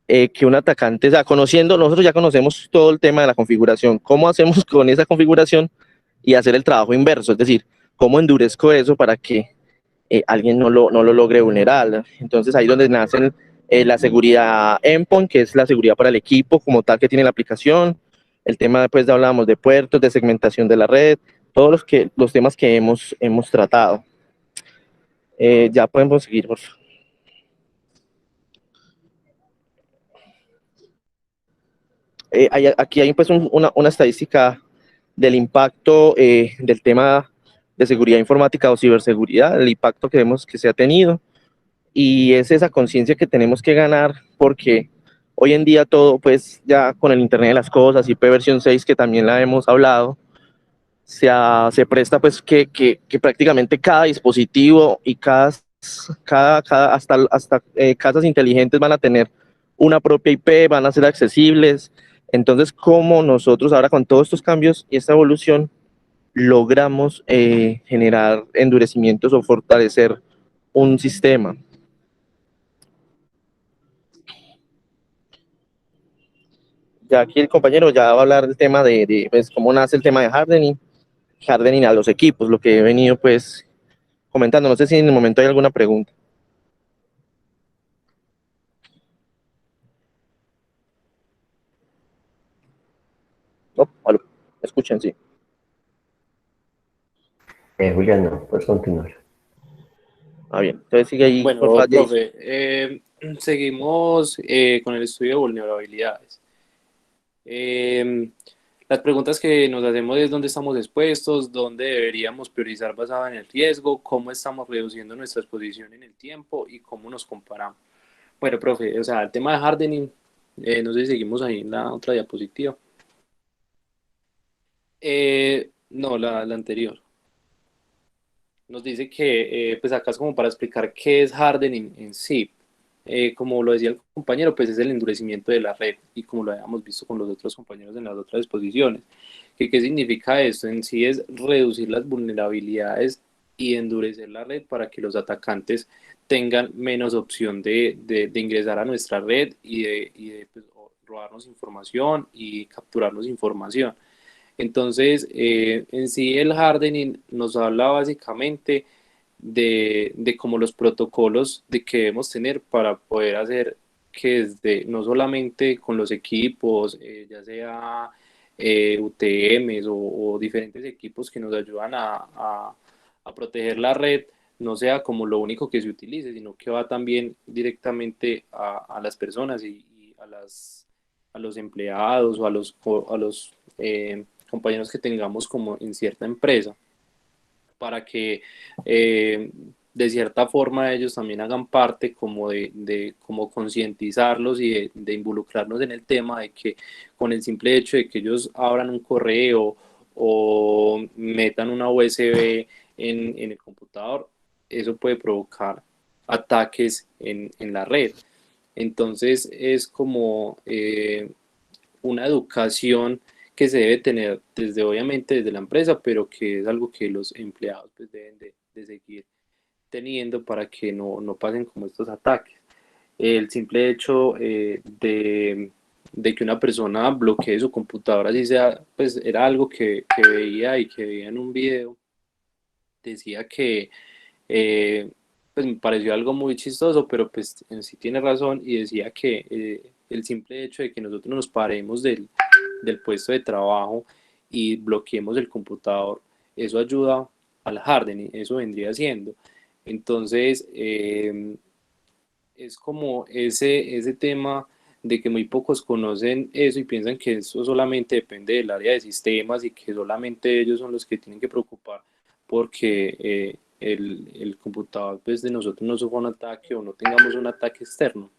que un atacante, o sea, nosotros ya conocemos todo el tema de la configuración, cómo hacemos con esa configuración y hacer el trabajo inverso, es decir, cómo endurezco eso para que alguien no lo logre vulnerar. Entonces ahí es donde nace la seguridad endpoint, que es la seguridad para el equipo como tal que tiene la aplicación. El tema después hablábamos de puertos, de segmentación de la red, todos los temas que hemos tratado. Ya podemos seguir, por favor. Aquí hay pues una estadística del impacto del tema de seguridad informática o ciberseguridad, el impacto que vemos que se ha tenido, y es esa conciencia que tenemos que ganar, porque hoy en día todo, pues ya con el Internet de las Cosas, IP versión 6, que también la hemos hablado, se presta pues que prácticamente cada dispositivo y hasta casas inteligentes van a tener una propia IP, van a ser accesibles. Entonces, ¿cómo nosotros ahora con todos estos cambios y esta evolución logramos generar endurecimientos o fortalecer un sistema? Ya aquí el compañero ya va a hablar del tema de pues, cómo nace el tema de hardening a los equipos, lo que he venido pues comentando. No sé si en el momento hay alguna pregunta. No, aló, escuchen, sí. Julián, no, puedes continuar. Bien, entonces sigue ahí, Bueno, por favor, Jason. profe, seguimos con el estudio de vulnerabilidades. Las preguntas que nos hacemos es dónde estamos expuestos, dónde deberíamos priorizar basado en el riesgo, cómo estamos reduciendo nuestra exposición en el tiempo y cómo nos comparamos. Bueno, profe, o sea, el tema de hardening, no sé si seguimos ahí en la otra diapositiva. No, la anterior. Nos dice que, pues acá es como para explicar qué es hardening en sí. Como lo decía el compañero, pues es el endurecimiento de la red y como lo habíamos visto con los otros compañeros en las otras exposiciones. ¿Qué significa esto? En sí es reducir las vulnerabilidades y endurecer la red para que los atacantes tengan menos opción de ingresar a nuestra red y de pues, robarnos información y capturarnos información. Entonces, en sí el hardening nos habla básicamente de como los protocolos de que debemos tener para poder hacer que desde, no solamente con los equipos, ya sea UTMs o diferentes equipos que nos ayudan a proteger la red, no sea como lo único que se utilice, sino que va también directamente a las personas y a los empleados o a los compañeros que tengamos como en cierta empresa, para que de cierta forma ellos también hagan parte como de como concientizarlos y de involucrarnos en el tema de que con el simple hecho de que ellos abran un correo o metan una USB en el computador, eso puede provocar ataques en la red. Entonces es como una educación que se debe tener desde, obviamente, desde la empresa, pero que es algo que los empleados pues, deben de seguir teniendo para que no pasen como estos ataques. El simple hecho de que una persona bloquee su computadora, así sea, pues era algo que veía y que veía en un video, decía que pues me pareció algo muy chistoso, pero pues en sí tiene razón y decía que el simple hecho de que nosotros nos paremos del puesto de trabajo y bloqueemos el computador, eso ayuda al hardening, eso vendría siendo. Entonces, es como ese tema de que muy pocos conocen eso y piensan que eso solamente depende del área de sistemas y que solamente ellos son los que tienen que preocupar porque el computador pues, de nosotros no sufra un ataque o no tengamos un ataque externo.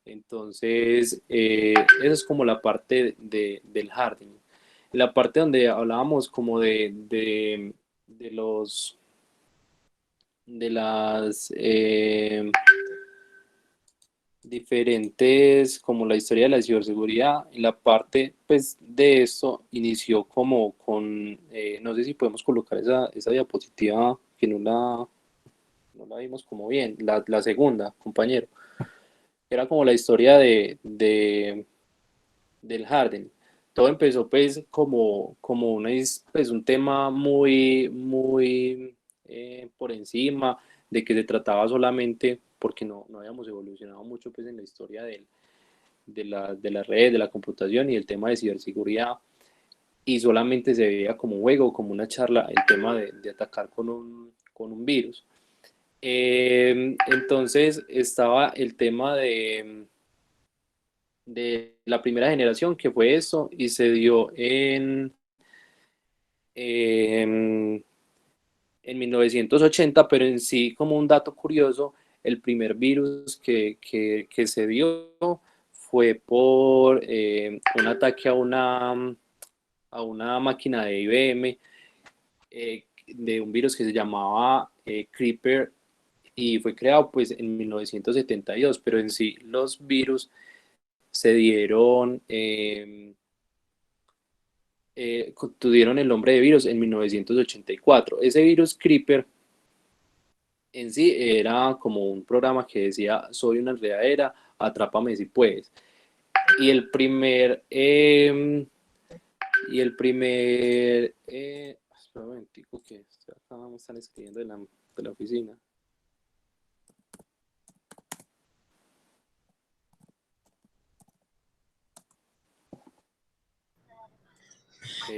Entonces, esa es como la parte del hardening. La parte donde hablábamos como de las diferentes, como la historia de la ciberseguridad, y la parte pues de esto inició como con, no sé si podemos colocar esa diapositiva que no la vimos como bien, la segunda, compañero. Era como la historia del Harden. Todo empezó pues como pues, un tema muy por encima, de que se trataba solamente, porque no habíamos evolucionado mucho pues, en la historia de la red, de la computación y el tema de ciberseguridad, y solamente se veía como un juego, como una charla, el tema de atacar con un virus. Entonces estaba el tema de la primera generación, que fue eso, y se dio en 1980, pero en sí, como un dato curioso, el primer virus que se dio fue por un ataque a una máquina de IBM, de un virus que se llamaba Creeper, y fue creado pues en 1972, pero en sí los virus se dieron, tuvieron el nombre de virus en 1984. Ese virus Creeper en sí era como un programa que decía: soy una enredadera, atrápame si puedes. Y el primer, espera un momentico que acá me están escribiendo de la oficina.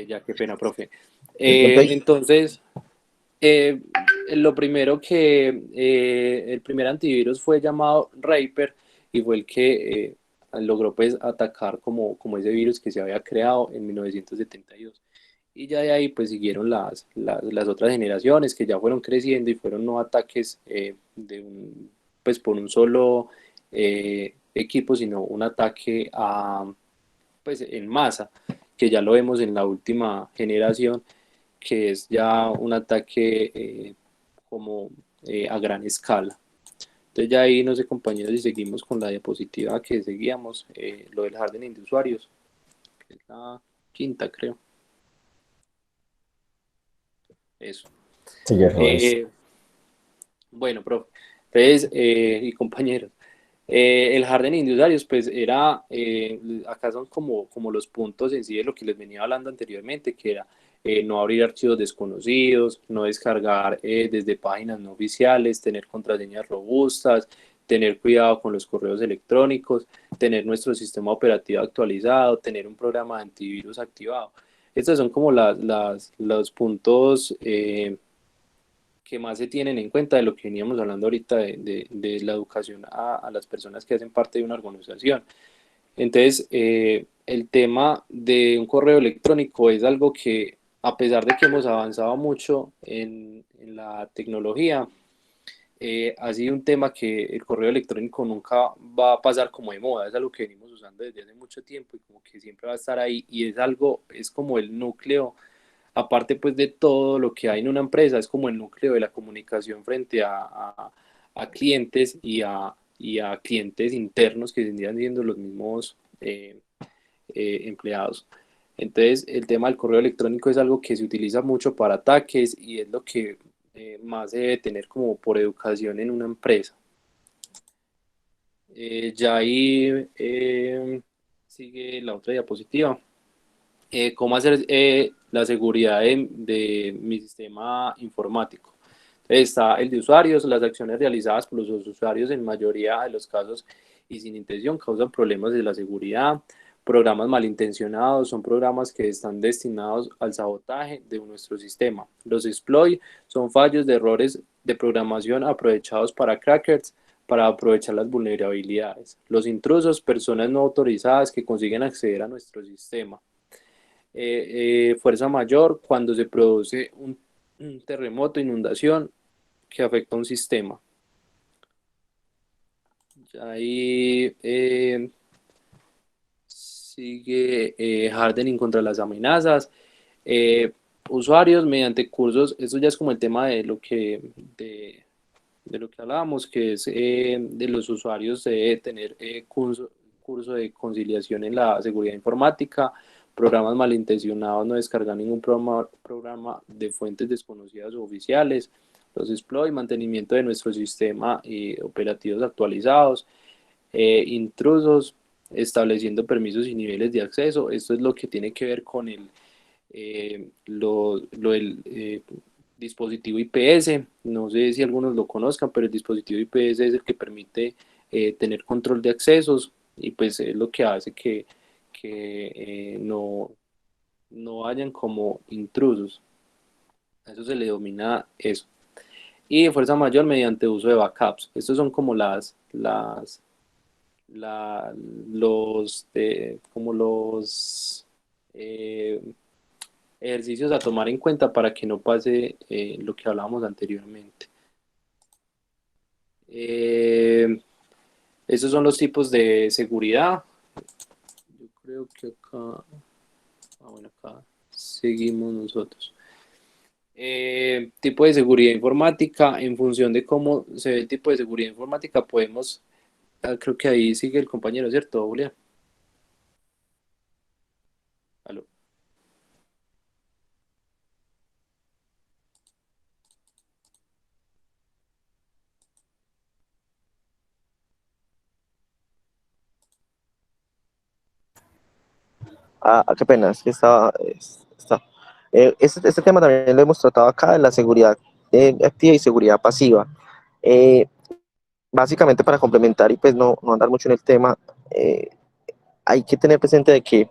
Ya, qué pena, profe. Entonces, lo primero el primer antivirus fue llamado Reaper, y fue el que logró pues atacar como ese virus que se había creado en 1972. Y ya de ahí pues siguieron las otras generaciones, que ya fueron creciendo y fueron no ataques pues por un solo equipo, sino un ataque pues en masa, que ya lo vemos en la última generación, que es ya un ataque a gran escala. Entonces ya ahí no sé, compañeros, si seguimos con la diapositiva que seguíamos, lo del hardening de usuarios, que es la quinta, creo. Eso. Sí, ya lo es. Bueno, profe, entonces, y compañeros, el hardening de usuarios, pues era, acá son como los puntos en sí de lo que les venía hablando anteriormente, que era no abrir archivos desconocidos, no descargar desde páginas no oficiales, tener contraseñas robustas, tener cuidado con los correos electrónicos, tener nuestro sistema operativo actualizado, tener un programa de antivirus activado. Estos son como los puntos que más se tienen en cuenta de lo que veníamos hablando ahorita de la educación a las personas que hacen parte de una organización. Entonces, el tema de un correo electrónico es algo que, a pesar de que hemos avanzado mucho en la tecnología, ha sido un tema que el correo electrónico nunca va a pasar como de moda. Es algo que venimos usando desde hace mucho tiempo y como que siempre va a estar ahí, y es como el núcleo. Aparte pues de todo lo que hay en una empresa, es como el núcleo de la comunicación frente a clientes y a clientes internos, que vendrían siendo los mismos empleados. Entonces el tema del correo electrónico es algo que se utiliza mucho para ataques, y es lo que más se debe tener como por educación en una empresa. Ya ahí sigue la otra diapositiva. Cómo hacer la seguridad de mi sistema informático. Está el de usuarios. Las acciones realizadas por los usuarios en mayoría de los casos y sin intención causan problemas de la seguridad. Programas malintencionados son programas que están destinados al sabotaje de nuestro sistema. Los exploits son fallos de errores de programación aprovechados para crackers para aprovechar las vulnerabilidades. Los intrusos, personas no autorizadas que consiguen acceder a nuestro sistema. Fuerza mayor, cuando se produce un terremoto, inundación que afecta a un sistema. Ahí sigue hardening contra las amenazas. Usuarios mediante cursos. Esto ya es como el tema de lo que hablábamos, que es de los usuarios de tener curso de conciliación en la seguridad informática. Programas malintencionados, no descargar ningún programa de fuentes desconocidas o oficiales. Los exploits, mantenimiento de nuestro sistema operativos actualizados. Intrusos, estableciendo permisos y niveles de acceso. Esto es lo que tiene que ver con dispositivo IPS. No sé si algunos lo conozcan, pero el dispositivo IPS es el que permite tener control de accesos y pues es lo que hace que no hayan como intrusos. A eso se le denomina eso. Y de fuerza mayor mediante uso de backups. Estos son como los ejercicios a tomar en cuenta para que no pase lo que hablábamos anteriormente. Estos son los tipos de seguridad. Yo creo que acá, bueno, acá seguimos nosotros. Tipo de seguridad informática, en función de cómo se ve el tipo de seguridad informática, podemos, creo que ahí sigue el compañero, ¿cierto, Julián? ¿Aló? Qué pena, es que está. Este tema también lo hemos tratado acá, de la seguridad activa y seguridad pasiva. Eh, Básicamente, para complementar y pues no andar mucho en el tema, hay que tener presente de que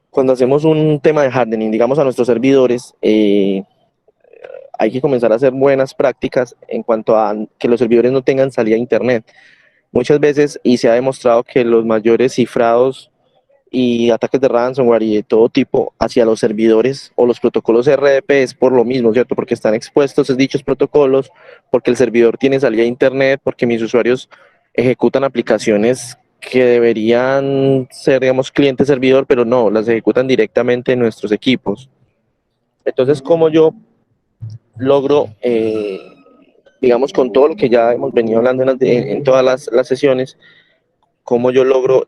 cuando hacemos un tema de hardening, digamos, a nuestros servidores, hay que comenzar a hacer buenas prácticas en cuanto a que los servidores no tengan salida a internet. Muchas veces, y se ha demostrado que los mayores cifrados y ataques de ransomware y de todo tipo hacia los servidores o los protocolos RDP es por lo mismo, ¿cierto? Porque están expuestos a dichos protocolos, porque el servidor tiene salida a internet, porque mis usuarios ejecutan aplicaciones que deberían ser, digamos, cliente-servidor, pero no, las ejecutan directamente en nuestros equipos. Entonces, ¿cómo yo logro, digamos, con todo lo que ya hemos venido hablando en todas las sesiones, cómo yo logro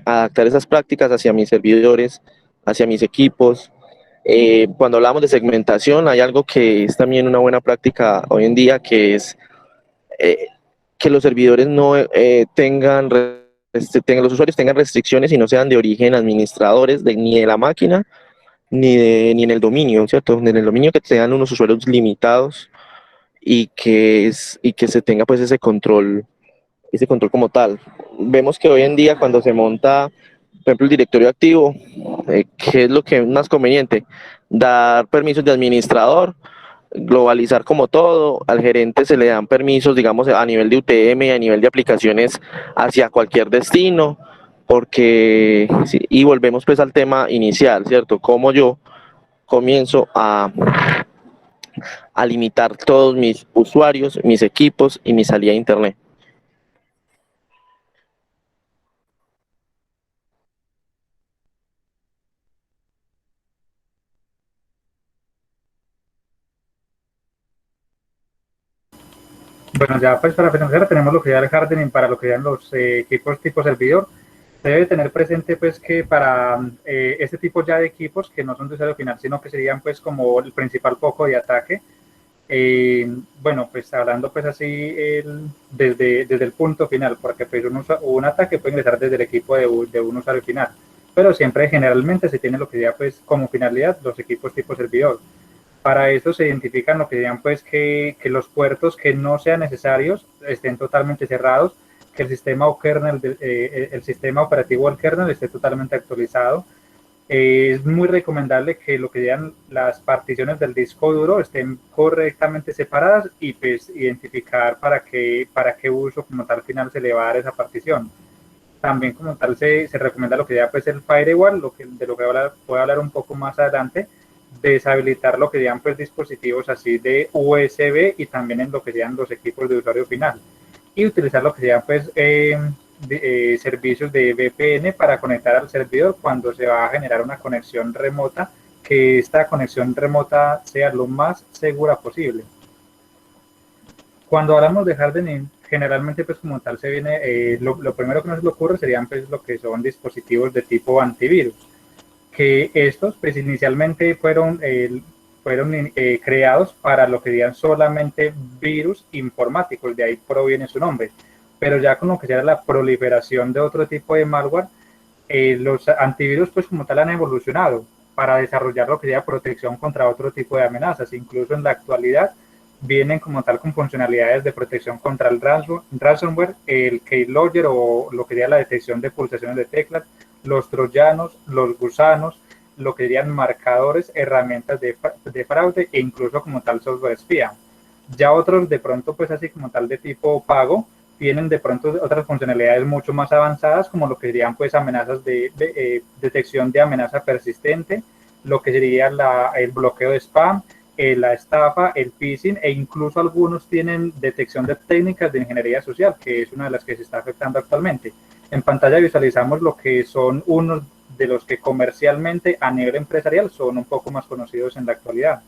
adaptar esas prácticas hacia mis servidores, hacia mis equipos? Cuando hablamos de segmentación, hay algo que es también una buena práctica hoy en día, que es que los servidores no tengan los usuarios tengan restricciones y no sean de origen administradores ni de la máquina ni en el dominio, ¿cierto? En el dominio, que sean unos usuarios limitados y que se tenga pues ese control como tal. Vemos que hoy en día, cuando se monta, por ejemplo, el directorio activo, ¿qué es lo que es más conveniente? Dar permisos de administrador, globalizar como todo, al gerente se le dan permisos, digamos, a nivel de UTM y a nivel de aplicaciones hacia cualquier destino, porque, sí, y volvemos pues al tema inicial, ¿cierto? Cómo yo comienzo a limitar todos mis usuarios, mis equipos y mi salida a internet. Bueno, ya pues para finalizar tenemos lo que ya el hardening para lo que sean los equipos tipo servidor. Se debe tener presente pues que para este tipo ya de equipos que no son de usuario final, sino que serían pues como el principal foco de ataque, bueno, pues hablando pues así desde el punto final, porque pues un ataque puede ingresar desde el equipo de un usuario final, pero siempre generalmente se tiene lo que sea pues como finalidad los equipos tipo servidor. Para eso se identifican lo que digan pues que los puertos que no sean necesarios estén totalmente cerrados, que el sistema o kernel, el sistema operativo del kernel esté totalmente actualizado. Es muy recomendable que lo que digan las particiones del disco duro estén correctamente separadas y pues identificar para qué uso como tal final se le va a dar esa partición. También como tal se recomienda lo que diga pues el firewall, de lo que voy a hablar un poco más adelante, deshabilitar lo que sean pues dispositivos así de USB y también en lo que sean los equipos de usuario final, y utilizar lo que sean pues servicios de VPN para conectar al servidor cuando se va a generar una conexión remota, que esta conexión remota sea lo más segura posible. Cuando hablamos de hardening, generalmente pues como tal se viene, lo primero que nos le ocurre serían pues lo que son dispositivos de tipo antivirus, que estos pues inicialmente fueron creados para lo que digan solamente virus informáticos, de ahí proviene su nombre, pero ya con lo que sea la proliferación de otro tipo de malware, los antivirus pues como tal han evolucionado. para desarrollar lo que sería protección contra otro tipo de amenazas. Incluso en la actualidad vienen como tal con funcionalidades de protección contra el ransomware, el keylogger o lo que sería la detección de pulsaciones de teclas, los troyanos, los gusanos, lo que serían marcadores, herramientas de fraude e incluso como tal software espía. Ya otros de pronto pues así como tal de tipo pago tienen de pronto otras funcionalidades mucho más avanzadas como lo que serían pues amenazas de detección de amenaza persistente, lo que sería el bloqueo de spam, la estafa, el phishing e incluso algunos tienen detección de técnicas de ingeniería social, que es una de las que se está afectando actualmente. En pantalla visualizamos lo que son unos de los que comercialmente a nivel empresarial son un poco más conocidos en la actualidad.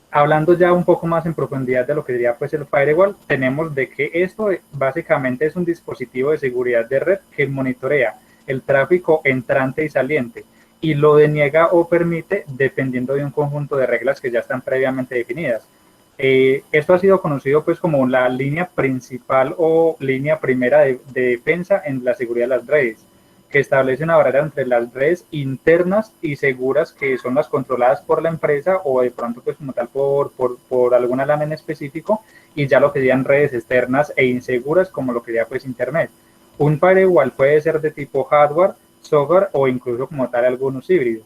Hablando ya un poco más en profundidad de lo que diría pues el firewall, tenemos de que esto básicamente es un dispositivo de seguridad de red que monitorea el tráfico entrante y saliente y lo deniega o permite dependiendo de un conjunto de reglas que ya están previamente definidas. Esto ha sido conocido pues como la línea principal o línea primera de defensa en la seguridad de las redes, que establece una barrera entre las redes internas y seguras que son las controladas por la empresa o de pronto pues como tal por alguna LAN en específico, y ya lo que serían redes externas e inseguras como lo que sería pues internet. Un firewall puede ser de tipo hardware, software o incluso como tal algunos híbridos.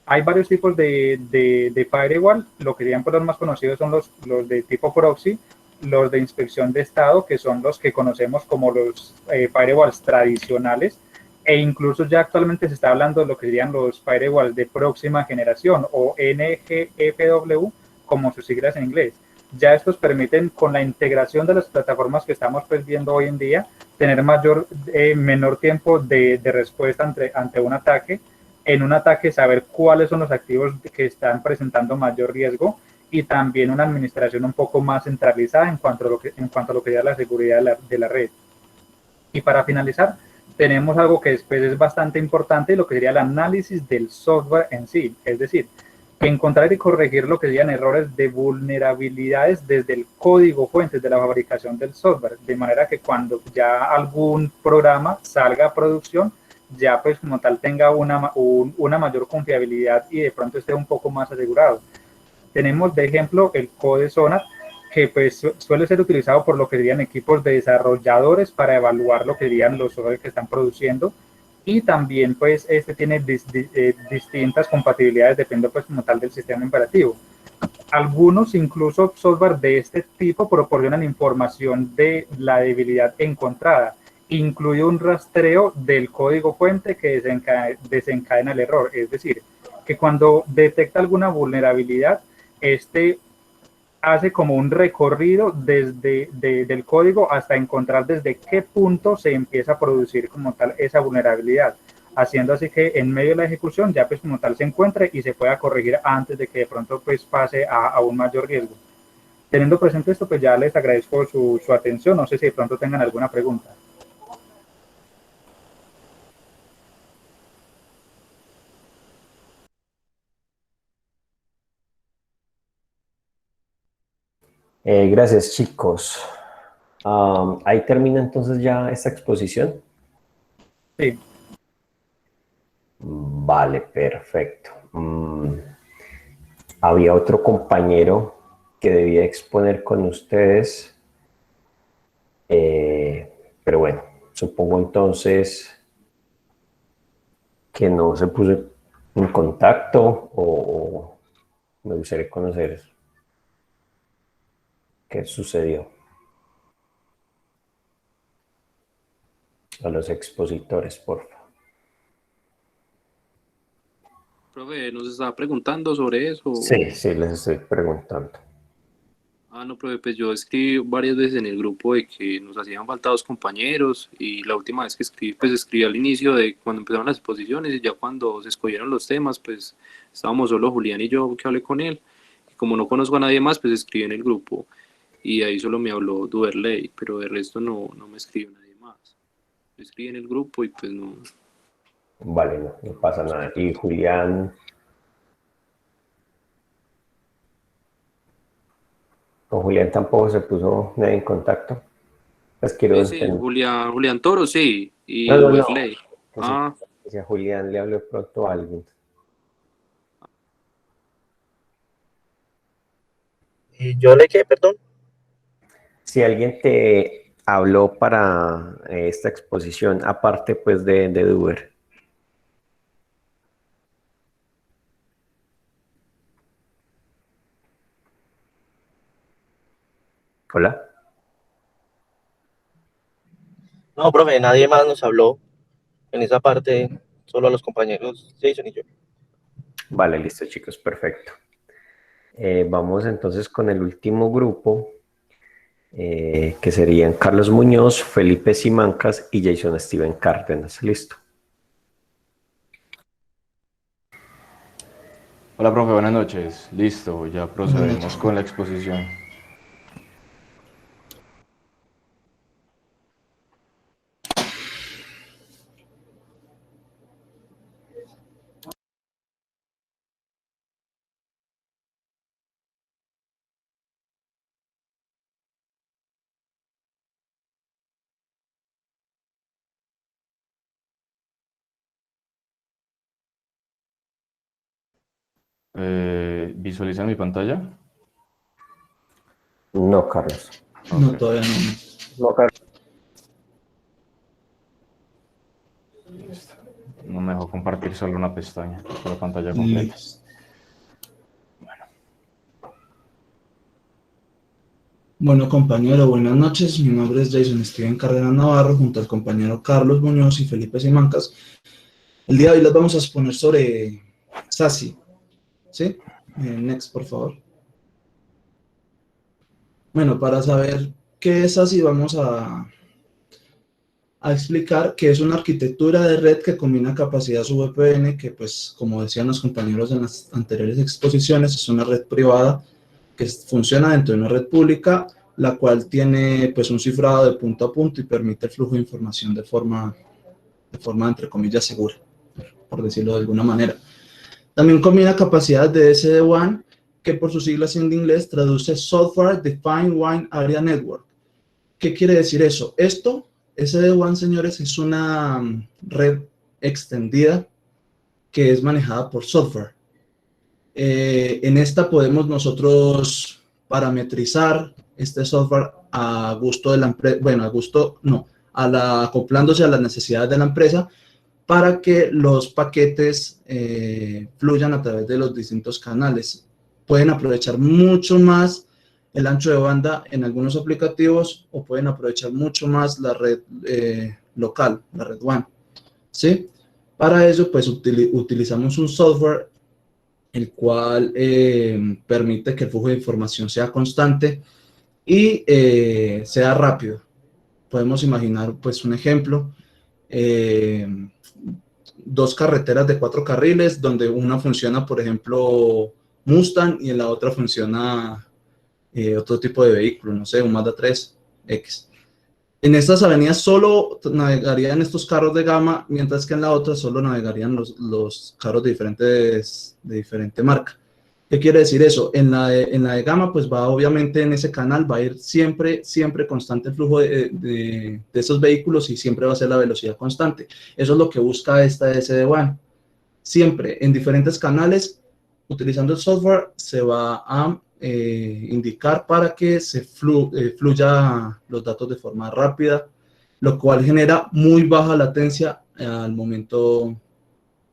Hay varios tipos de firewall, lo que serían pues los más conocidos son los de tipo proxy, los de inspección de estado, que son los que conocemos como los firewalls tradicionales, e incluso ya actualmente se está hablando de lo que serían los firewalls de próxima generación o NGFW, como sus siglas en inglés. Ya estos permiten, con la integración de las plataformas que estamos pues viendo hoy en día, tener menor tiempo de respuesta ante un ataque. En un ataque saber cuáles son los activos que están presentando mayor riesgo y también una administración un poco más centralizada en cuanto a lo que es la seguridad de la red. Y para finalizar, tenemos algo que después es bastante importante, lo que sería el análisis del software en sí, es decir, encontrar y corregir lo que serían errores de vulnerabilidades desde el código fuente de la fabricación del software, de manera que cuando ya algún programa salga a producción, ya pues como tal tenga una mayor confiabilidad y de pronto esté un poco más asegurado. Tenemos de ejemplo el Code Sonar, que pues suele ser utilizado por lo que serían equipos de desarrolladores para evaluar lo que serían los software que están produciendo, y también pues este tiene distintas compatibilidades dependiendo pues como tal del sistema operativo. Algunos incluso software de este tipo proporcionan información de la debilidad encontrada, incluye un rastreo del código fuente que desencadena el error, es decir, que cuando detecta alguna vulnerabilidad, este hace como un recorrido del código hasta encontrar desde qué punto se empieza a producir como tal esa vulnerabilidad, haciendo así que en medio de la ejecución ya pues como tal se encuentre y se pueda corregir antes de que de pronto pues pase a un mayor riesgo. Teniendo presente esto, pues ya les agradezco su atención, no sé si de pronto tengan alguna pregunta. Gracias, chicos. Ahí termina entonces ya esta exposición. Sí. Vale, perfecto. Había otro compañero que debía exponer con ustedes, pero bueno, supongo entonces que no se puso en contacto o me gustaría conocer qué sucedió a los expositores, por favor. Profe, nos estaba preguntando sobre eso. Sí, les estoy preguntando. No, profe, pues yo escribí varias veces en el grupo de que nos hacían falta 2 compañeros, y la última vez que escribí, pues escribí al inicio de cuando empezaron las exposiciones, y ya cuando se escogieron los temas, pues estábamos solo Julián y yo, que hablé con él, y como no conozco a nadie más, pues escribí en el grupo, y ahí solo me habló Duverley, pero de resto no me escribió nadie más. Yo escribí en el grupo y pues no. Vale, no pasa nada. Y Julián... Con Julián tampoco se puso nadie en contacto. Pues quiero Sí, Julián Toro, sí, y No. Duverley. Si a Julián le habló pronto a alguien. ¿Y yo le qué, perdón? Si alguien te habló para esta exposición, aparte pues de Uber. Hola. No, profe, nadie más nos habló en esa parte, solo a los compañeros Jason y yo. Vale, listo chicos, perfecto. Vamos entonces con el último grupo, que serían Carlos Muñoz, Felipe Simancas y Jason Steven Cárdenas. Listo. Hola, profe, buenas noches. Listo, ya procedemos con la exposición. ¿Visualizan mi pantalla? No, Carlos. No, todavía no. No, Carlos. No me dejó compartir solo una pestaña, solo pantalla completa. Bueno, compañero, buenas noches. Mi nombre es Jason Steven Cárdenas Navarro, junto al compañero Carlos Muñoz y Felipe Simancas. El día de hoy les vamos a exponer sobre SASI. ¿Sí? Next, por favor. Bueno, para saber qué es SASI, vamos a explicar que es una arquitectura de red que combina capacidad VPN, que pues, como decían los compañeros en las anteriores exposiciones, es una red privada que funciona dentro de una red pública, la cual tiene pues un cifrado de punto a punto y permite el flujo de información de forma entre comillas segura, por decirlo de alguna manera. También combina capacidades de SD-WAN, que por sus siglas en inglés traduce Software Defined WAN Area Network. ¿Qué quiere decir eso? Esto, SD-WAN, señores, es una red extendida que es manejada por software. En esta podemos nosotros parametrizar este software a gusto de la empresa, bueno, a gusto, no, acoplándose a las necesidades de la empresa para que los paquetes fluyan a través de los distintos canales. Pueden aprovechar mucho más el ancho de banda en algunos aplicativos o pueden aprovechar mucho más la red local, la red WAN, ¿sí? Para eso, pues, utilizamos un software el cual permite que el flujo de información sea constante y sea rápido. Podemos imaginar, pues, un ejemplo, 2 carreteras de 4 carriles, donde una funciona, por ejemplo, Mustang, y en la otra funciona otro tipo de vehículo, no sé, un Mazda 3 X. En estas avenidas solo navegarían estos carros de gama, mientras que en la otra solo navegarían los carros de diferente marca. ¿Qué quiere decir eso? En la de gama, pues va obviamente en ese canal, va a ir siempre constante el flujo de esos vehículos y siempre va a ser la velocidad constante. Eso es lo que busca esta SD-WAN. Siempre en diferentes canales, utilizando el software, se va a indicar para que se fluya los datos de forma rápida, lo cual genera muy baja latencia al momento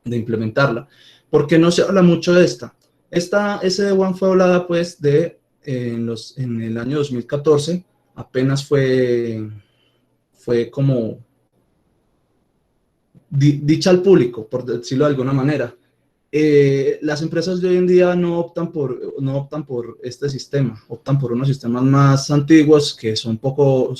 de implementarla. ¿Por qué no se habla mucho de esta? Esta SD-WAN fue hablada pues en el año 2014, apenas fue como dicha al público, por decirlo de alguna manera. Las empresas de hoy en día no optan por este sistema, optan por unos sistemas más antiguos que son poco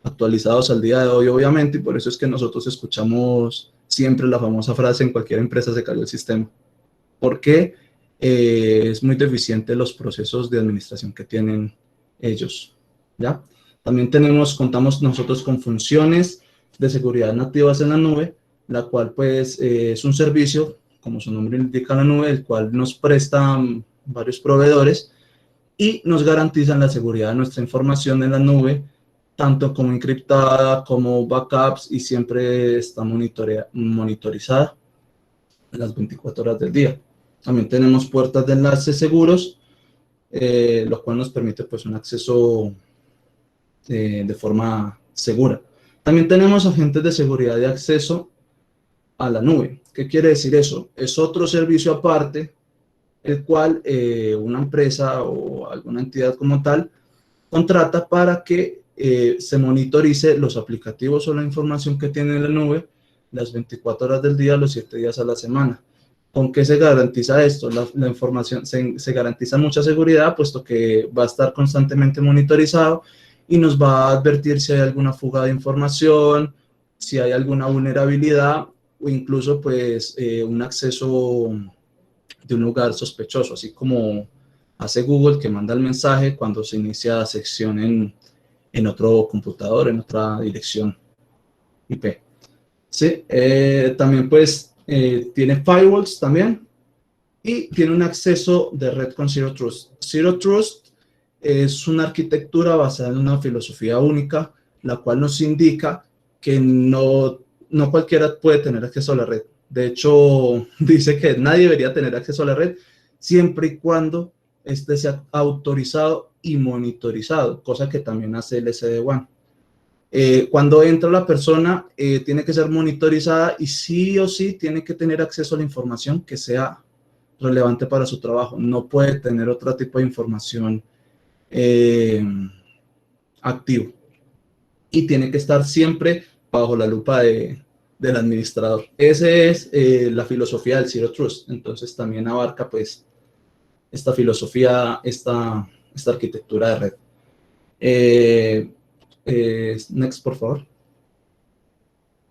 actualizados al día de hoy, obviamente, y por eso es que nosotros escuchamos siempre la famosa frase: en cualquier empresa se cayó el sistema, porque es muy deficiente los procesos de administración que tienen ellos, ¿ya? También contamos nosotros con funciones de seguridad nativas en la nube, la cual pues es un servicio, como su nombre indica, la nube, el cual nos prestan varios proveedores y nos garantizan la seguridad de nuestra información en la nube, tanto como encriptada, como backups, y siempre está monitorizada las 24 horas del día. También tenemos puertas de enlace seguros, lo cual nos permite pues un acceso de forma segura. También tenemos agentes de seguridad de acceso a la nube. ¿Qué quiere decir eso? Es otro servicio aparte, el cual una empresa o alguna entidad como tal contrata para que se monitorice los aplicativos o la información que tiene en la nube las 24 horas del día, los 7 días a la semana. ¿Con qué se garantiza esto? La información se garantiza mucha seguridad, puesto que va a estar constantemente monitorizado y nos va a advertir si hay alguna fuga de información, si hay alguna vulnerabilidad o incluso pues un acceso de un lugar sospechoso, así como hace Google, que manda el mensaje cuando se inicia la sección en otro computador, en otra dirección IP. Sí, también pues tiene firewalls también y tiene un acceso de red con Zero Trust. Zero Trust es una arquitectura basada en una filosofía única, la cual nos indica que no cualquiera puede tener acceso a la red. De hecho, dice que nadie debería tener acceso a la red siempre y cuando este sea autorizado y monitorizado, cosa que también hace el SD-WAN. Cuando entra la persona, tiene que ser monitorizada y sí o sí tiene que tener acceso a la información que sea relevante para su trabajo. No puede tener otro tipo de información activo. Y tiene que estar siempre bajo la lupa del administrador. Esa es la filosofía del Zero Trust. Entonces también abarca pues esta filosofía, esta arquitectura de red. Next, por favor.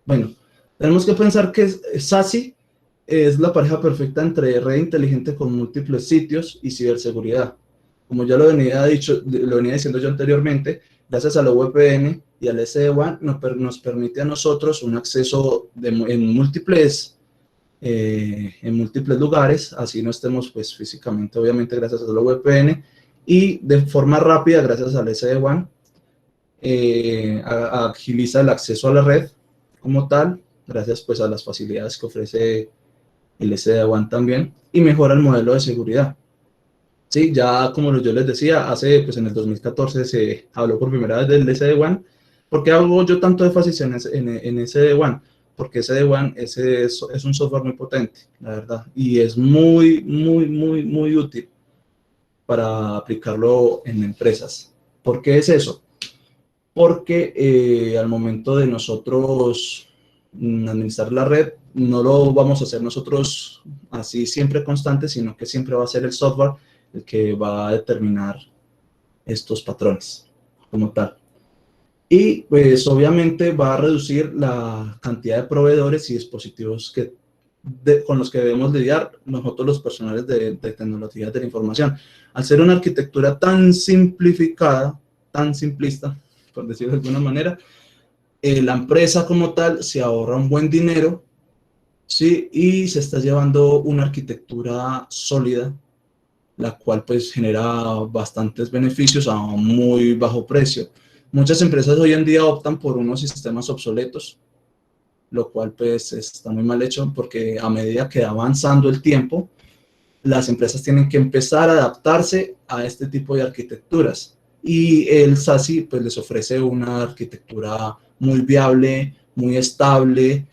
Bueno, tenemos que pensar que SASE es la pareja perfecta entre red inteligente con múltiples sitios y ciberseguridad. Como ya lo venía diciendo yo anteriormente, gracias a la VPN y al SD-WAN nos permite a nosotros un acceso en múltiples lugares, así no estemos pues físicamente, obviamente gracias a la VPN, y de forma rápida gracias al SD-WAN. Agiliza el acceso a la red como tal, gracias pues a las facilidades que ofrece el SD-WAN también, y mejora el modelo de seguridad. Sí, ya como yo les decía, pues en el 2014 se habló por primera vez del SD-WAN. ¿Por qué hago yo tanto énfasis en SD-WAN? Porque SD-WAN es un software muy potente, la verdad, y es muy, muy, muy, muy útil para aplicarlo en empresas. ¿Por qué es eso? Porque al momento de nosotros administrar la red, no lo vamos a hacer nosotros así siempre constante, sino que siempre va a ser el software el que va a determinar estos patrones como tal. Y pues obviamente va a reducir la cantidad de proveedores y dispositivos con los que debemos lidiar nosotros los personales de tecnologías de la información. Al ser una arquitectura tan simplificada, tan simplista, por decirlo de alguna manera, la empresa como tal se ahorra un buen dinero, ¿sí? Y se está llevando una arquitectura sólida, la cual pues genera bastantes beneficios a un muy bajo precio. Muchas empresas hoy en día optan por unos sistemas obsoletos, lo cual pues está muy mal hecho porque a medida que va avanzando el tiempo, las empresas tienen que empezar a adaptarse a este tipo de arquitecturas. Y el SASE pues les ofrece una arquitectura muy viable, muy estable,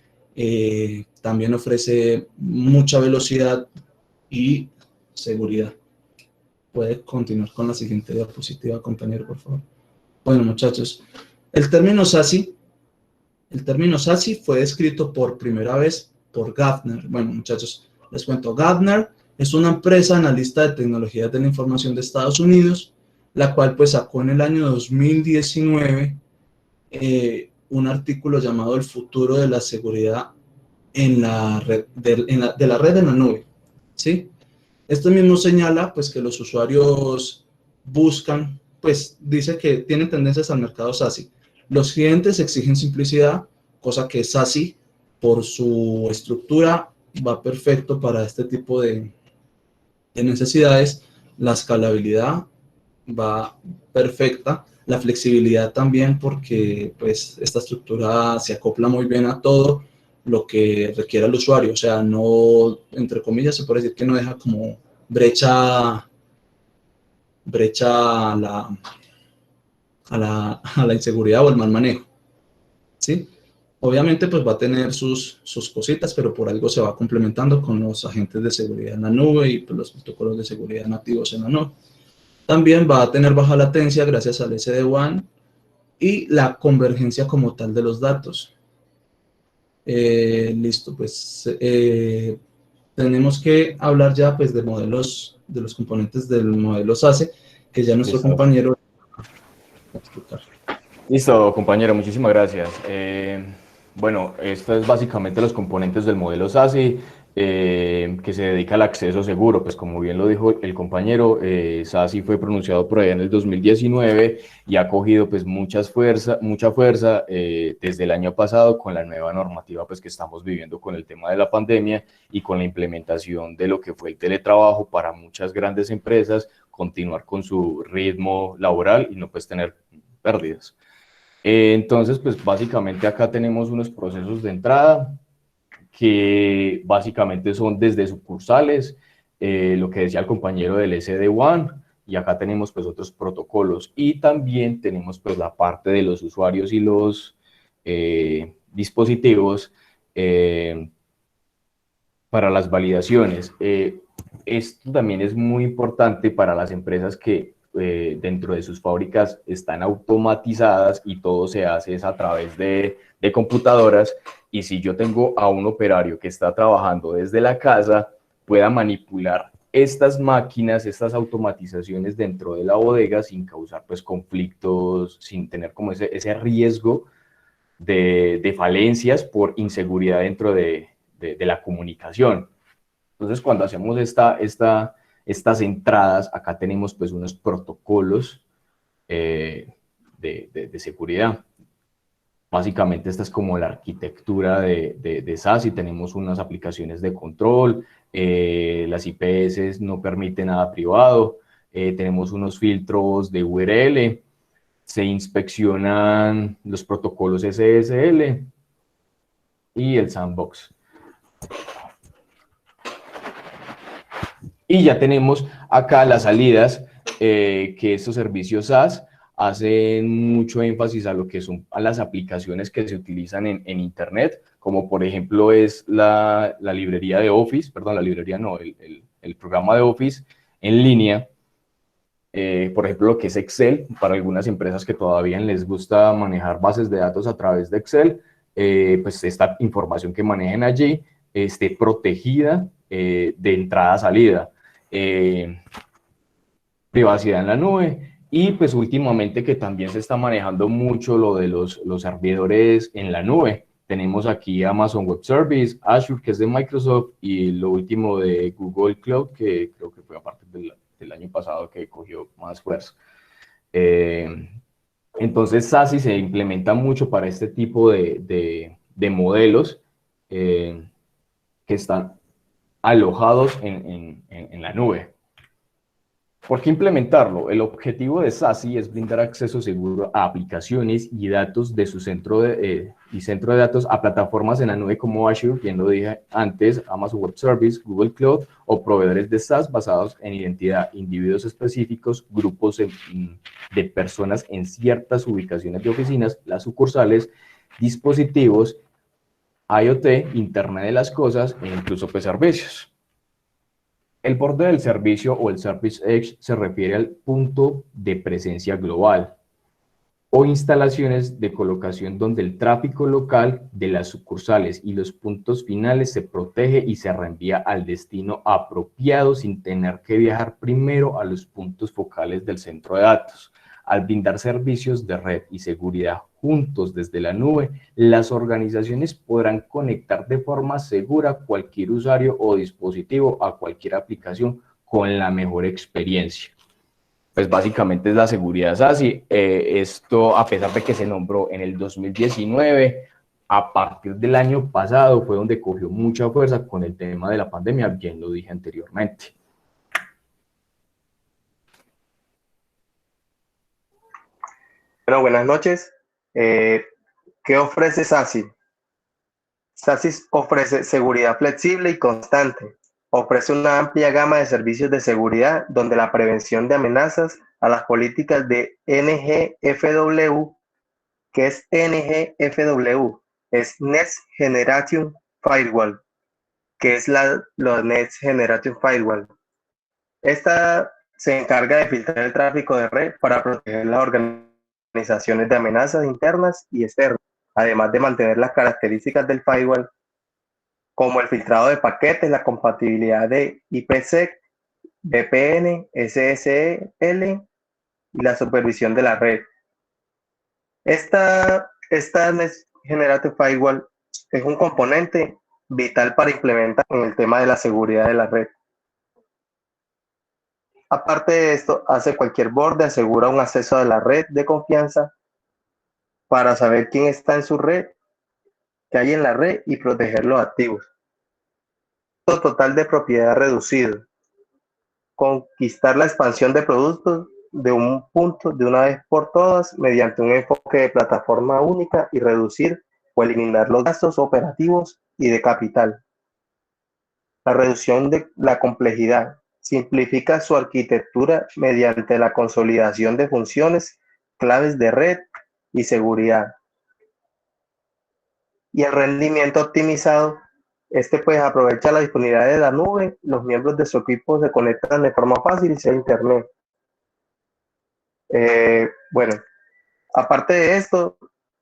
también ofrece mucha velocidad y seguridad. Puede continuar con la siguiente diapositiva, compañero, por favor. Bueno, muchachos, el término SASE fue descrito por primera vez por Gartner. Bueno, muchachos, les cuento. Gartner es una empresa analista de tecnologías de la información de Estados Unidos, la cual pues sacó en el año 2019 un artículo llamado El futuro de la seguridad en la red, de la red en la nube, ¿sí? Esto mismo señala pues que los usuarios buscan, pues dice que tienen tendencias al mercado SASE. Los clientes exigen simplicidad, cosa que SASE por su estructura va perfecto para este tipo de necesidades. La escalabilidad va perfecta, la flexibilidad también, porque pues esta estructura se acopla muy bien a todo lo que requiere el usuario, o sea, no, entre comillas, se puede decir que no deja como brecha brecha a la inseguridad o el mal manejo, ¿sí? Obviamente pues va a tener sus cositas, pero por algo se va complementando con los agentes de seguridad en la nube y pues, los protocolos de seguridad nativos en la nube. También va a tener baja latencia gracias al SD-WAN y la convergencia como tal de los datos. Listo, pues tenemos que hablar ya pues de modelos, de los componentes del modelo SASE, que ya nuestro compañero va a explicar. Listo, compañero, muchísimas gracias. Bueno, esto es básicamente los componentes del modelo SASE, que se dedica al acceso seguro. Pues como bien lo dijo el compañero, SASE fue pronunciado por allá en el 2019 y ha cogido pues mucha fuerza desde el año pasado con la nueva normativa pues que estamos viviendo con el tema de la pandemia y con la implementación de lo que fue el teletrabajo para muchas grandes empresas, continuar con su ritmo laboral y no pues tener pérdidas. Entonces, pues básicamente acá tenemos unos procesos de entrada que básicamente son desde sucursales, lo que decía el compañero del SD-WAN, y acá tenemos pues otros protocolos, y también tenemos pues la parte de los usuarios y los dispositivos para las validaciones. Esto también es muy importante para las empresas que dentro de sus fábricas están automatizadas y todo se hace a través de computadoras, y si yo tengo a un operario que está trabajando desde la casa, pueda manipular estas máquinas, estas automatizaciones dentro de la bodega sin causar pues conflictos, sin tener como ese riesgo de falencias por inseguridad dentro de la comunicación. Entonces, cuando hacemos estas entradas, acá tenemos pues unos protocolos de seguridad. Básicamente esta es como la arquitectura de SASE. Tenemos unas aplicaciones de control, las IPS no permiten nada privado, tenemos unos filtros de URL, se inspeccionan los protocolos SSL y el sandbox. Y ya tenemos acá las salidas, que estos servicios SaaS hacen mucho énfasis a lo que son a las aplicaciones que se utilizan en Internet, como por ejemplo es la librería de Office, perdón, la librería no, el programa de Office en línea. Por ejemplo, lo que es Excel, para algunas empresas que todavía les gusta manejar bases de datos a través de Excel, pues esta información que manejen allí esté protegida de entrada a salida. Privacidad en la nube, y pues últimamente que también se está manejando mucho lo de los servidores en la nube. Tenemos aquí Amazon Web Service, Azure, que es de Microsoft, y lo último de Google Cloud, que creo que fue a partir del año pasado que cogió más fuerza. Entonces SASE se implementa mucho para este tipo de modelos que están alojados en la nube. ¿Por qué implementarlo? El objetivo de SASE es brindar acceso seguro a aplicaciones y datos de su centro de datos a plataformas en la nube como Azure, bien lo dije antes, Amazon Web Service, Google Cloud, o proveedores de SaaS basados en identidad, individuos específicos, grupos de personas en ciertas ubicaciones de oficinas, las sucursales, dispositivos, IoT, Internet de las Cosas e incluso pues servicios. El borde del servicio o el Service Edge se refiere al punto de presencia global o instalaciones de colocación donde el tráfico local de las sucursales y los puntos finales se protege y se reenvía al destino apropiado sin tener que viajar primero a los puntos focales del centro de datos. Al brindar servicios de red y seguridad juntos desde la nube, las organizaciones podrán conectar de forma segura cualquier usuario o dispositivo a cualquier aplicación con la mejor experiencia. Pues básicamente es la seguridad SASE. Esto, a pesar de que se nombró en el 2019, a partir del año pasado fue donde cogió mucha fuerza con el tema de la pandemia, bien lo dije anteriormente. Bueno, buenas noches. ¿Qué ofrece SASE? SASE ofrece seguridad flexible y constante, Ofrece una amplia gama de servicios de seguridad donde la prevención de amenazas a las políticas de NGFW, que es NGFW, es Next Generation Firewall, que es la Next Generation Firewall. Esta se encarga de filtrar el tráfico de red para proteger las organizaciones de amenazas internas y externas, además de mantener las características del firewall, como el filtrado de paquetes, la compatibilidad de IPsec, VPN, SSL y la supervisión de la red. Esta Next Generation Firewall es un componente vital para implementar en el tema de la seguridad de la red. Aparte de esto, hace cualquier borde, asegura un acceso a la red de confianza para saber quién está en su red, qué hay en la red y proteger los activos. Total de propiedad reducido. Conquistar la expansión de productos de un punto de una vez por todas mediante un enfoque de plataforma única y reducir o eliminar los gastos operativos y de capital. La reducción de la complejidad. Simplifica su arquitectura mediante la consolidación de funciones, claves de red y seguridad. Y el rendimiento optimizado. Pues aprovecha la disponibilidad de la nube. Los miembros de su equipo se conectan de forma fácil y sea internet. Bueno, aparte de esto,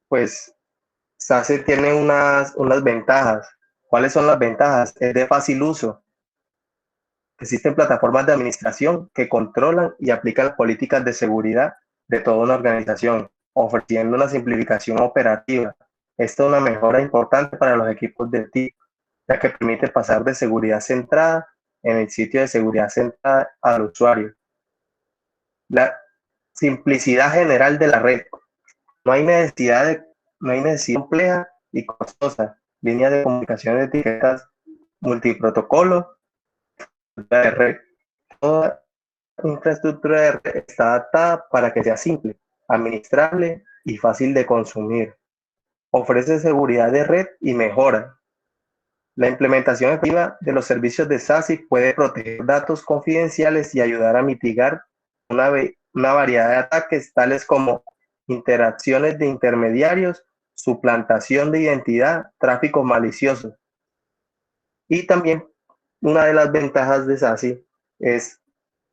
pues SASE tiene unas ventajas. ¿Cuáles son las ventajas? Es de fácil uso. Existen plataformas de administración que controlan y aplican las políticas de seguridad de toda una organización, ofreciendo una simplificación operativa. Esto es una mejora importante para los equipos de TIC, ya que permite pasar de seguridad centrada en el sitio de seguridad centrada al usuario. La simplicidad general de la red. No hay necesidad compleja y costosa. Líneas de comunicación de etiquetas multiprotocolo de red. Toda infraestructura de red está adaptada para que sea simple, administrable y fácil de consumir. Ofrece seguridad de red y mejora. La implementación efectiva de los servicios de SASE puede proteger datos confidenciales y ayudar a mitigar una variedad de ataques tales como interacciones de intermediarios, suplantación de identidad, tráfico malicioso. Y también una de las ventajas de SASE es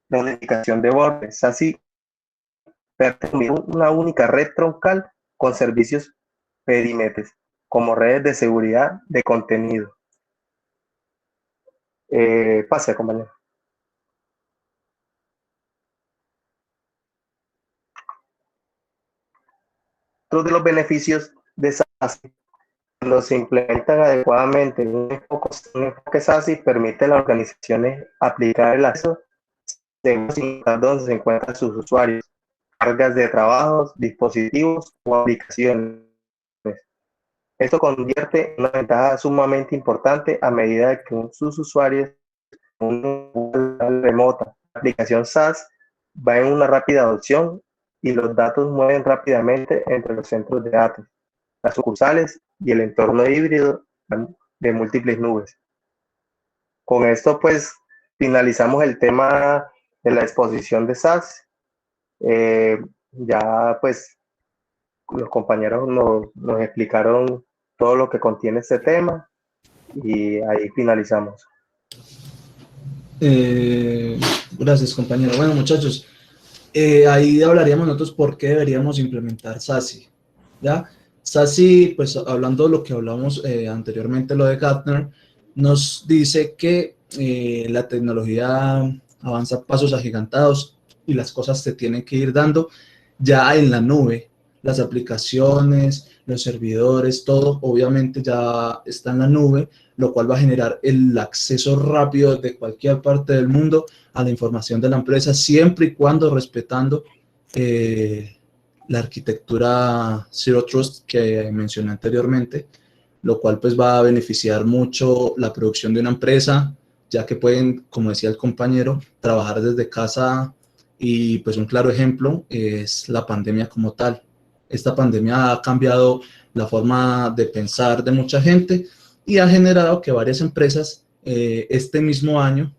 la unificación de bordes. SASE permite una única red troncal con servicios perímetros, como redes de seguridad de contenido. Pase, compañero. Otro de los beneficios de SASE, cuando se implementan adecuadamente un enfoque SASE, permite a las organizaciones aplicar el acceso según donde se encuentran sus usuarios, cargas de trabajos, dispositivos o aplicaciones. Esto convierte en una ventaja sumamente importante a medida que sus usuarios en una remota. La aplicación SaaS va en una rápida adopción y los datos mueven rápidamente entre los centros de datos, las sucursales y el entorno híbrido de múltiples nubes. Con esto, pues, finalizamos el tema de la exposición de SaaS. Ya, pues, los compañeros nos explicaron todo lo que contiene este tema y ahí finalizamos. Gracias, compañero. Bueno, muchachos, ahí hablaríamos nosotros por qué deberíamos implementar SASE, ¿ya? SASE, pues hablando de lo que hablamos anteriormente, lo de Gartner, nos dice que la tecnología avanza a pasos agigantados y las cosas se tienen que ir dando ya en la nube. Las aplicaciones, los servidores, todo obviamente ya está en la nube, lo cual va a generar el acceso rápido de cualquier parte del mundo a la información de la empresa, siempre y cuando respetando la arquitectura Zero Trust que mencioné anteriormente, lo cual pues va a beneficiar mucho la producción de una empresa, ya que pueden, como decía el compañero, trabajar desde casa y pues un claro ejemplo es la pandemia como tal. Esta pandemia ha cambiado la forma de pensar de mucha gente y ha generado que varias empresas este mismo año,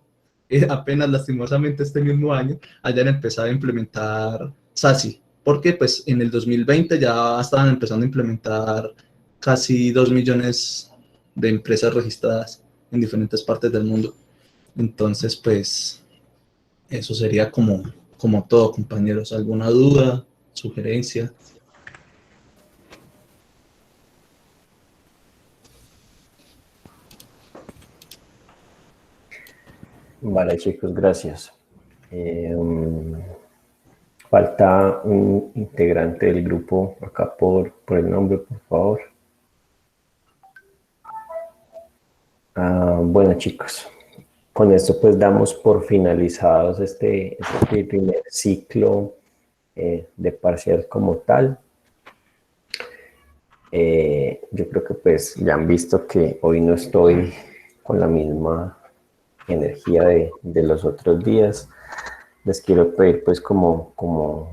apenas lastimosamente este mismo año, hayan empezado a implementar SASI, porque pues en el 2020 ya estaban empezando a implementar casi 2 millones de empresas registradas en diferentes partes del mundo. Entonces, pues, eso sería como todo, compañeros. ¿Alguna duda, sugerencia? Vale, chicos, gracias. Falta un integrante del grupo acá por el nombre, por favor. Bueno, chicos, con esto pues damos por finalizados este primer ciclo de parcial como tal. Yo creo que pues ya han visto que hoy no estoy con la misma energía de los otros días. Les quiero pedir pues como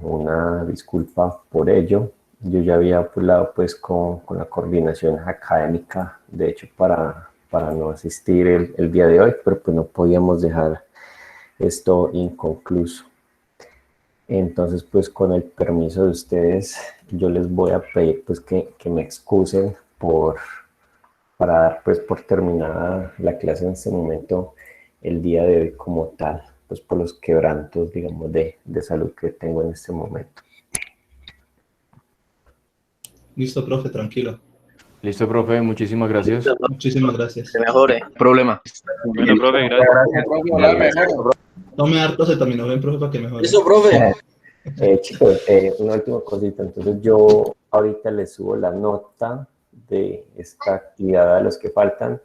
una disculpa por ello. Yo ya había hablado pues con la coordinación académica, de hecho para no asistir el día de hoy, pero pues no podíamos dejar esto inconcluso. Entonces pues con el permiso de ustedes, yo les voy a pedir pues que me excusen para dar pues por terminada la clase en este momento el día de hoy como tal, pues por los quebrantos, digamos, de salud que tengo en este momento. Listo, profe, tranquilo. Listo, profe, muchísimas gracias. Muchísimas gracias. Que mejore. Problema. Bueno, profe, gracias. Tome harto acetaminofén, profe, para que mejore. Eso, profe. Chicos, una última cosita. Entonces yo ahorita les subo la nota de esta actividad a los que faltan.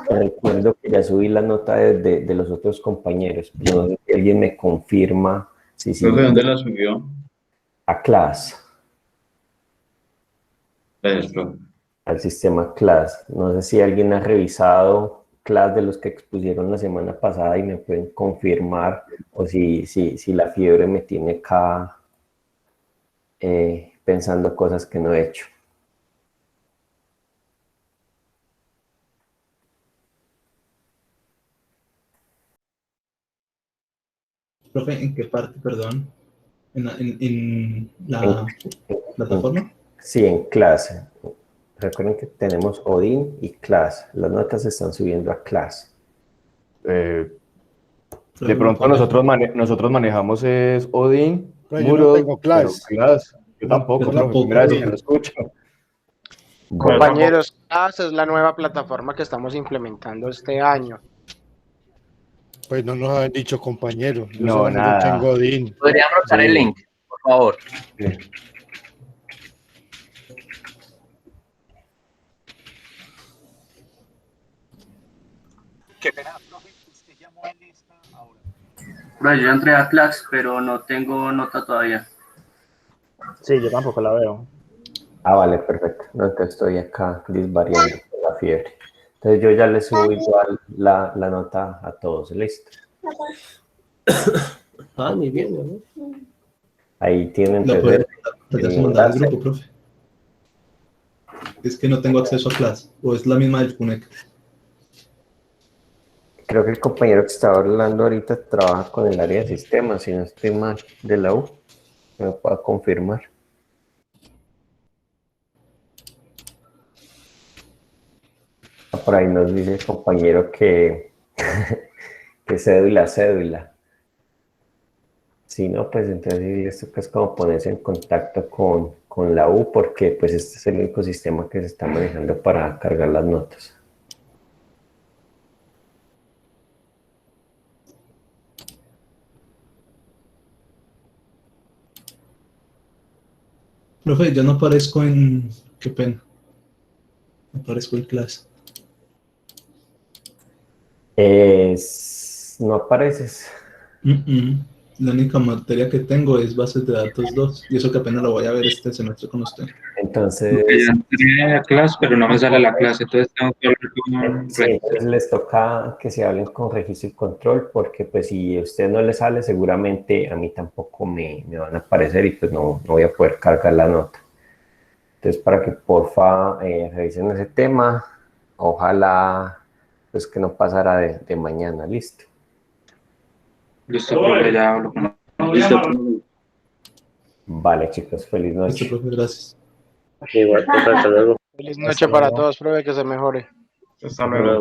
Recuerdo que ya subí la nota de los otros compañeros. No sé si alguien me confirma. Sí, Profe, ¿dónde la subió? A clase. Gracias, profe. Al sistema clase. No sé si alguien ha revisado clase de los que expusieron la semana pasada y me pueden confirmar, o si la fiebre me tiene acá pensando cosas que no he hecho. Profe, ¿en qué parte, perdón? ¿En la plataforma? Sí, en clase. Recuerden que tenemos Odin y clase. Las notas se están subiendo a clase. De pronto nosotros manejamos es Odin, Pero yo no Moodle, tengo pero clase. clase. Yo tampoco, profe, primera vez que lo escucho. Compañeros, CLAS es la nueva plataforma que estamos implementando este año. Pues no nos habían dicho compañeros. Yo No, solamente nada. tengo Odin. Podríamos usar el link, por favor. Qué pena, profe, usted llamó en esta ahora. Profe, yo entré a Clax, pero no tengo nota todavía. Sí, yo tampoco la veo. Vale, perfecto. No, entonces estoy acá disvariando con la fiebre. Entonces yo ya les subo igual la nota a todos. ¿Listo? Muy bien, ¿no? Ahí tienen... La puede mandar al grupo, profe. Es que no tengo acceso a clase, o es la misma del CUNEC. Creo que el compañero que estaba hablando ahorita trabaja con el área de sistemas, si no estoy mal, de la U. Me pueda confirmar. Por ahí nos dice el compañero que cédula. Si no, pues entonces esto es como ponerse en contacto con la U, porque pues este es el único sistema que se está manejando para cargar las notas. Profe, yo no aparezco en... Qué pena. No aparezco en clase. No apareces. La única materia que tengo es bases de datos 2, y eso que apenas lo voy a ver este semestre con usted. Entonces... Ya entré a clase, pero no me sale la clase, entonces tengo que hablar con... Sí, entonces les toca que se hablen con registro y control, porque pues si a usted no le sale, seguramente a mí tampoco me van a aparecer y pues no voy a poder cargar la nota. Entonces para que porfa revisen ese tema, ojalá pues que no pasara de mañana, listo. Listo, profe, ya hablo con... Listo. Vale, chicos, feliz noche. Listo, profe, gracias. Igual, profe, hasta luego. Feliz noche para todos, profe, que se mejore. Hasta luego.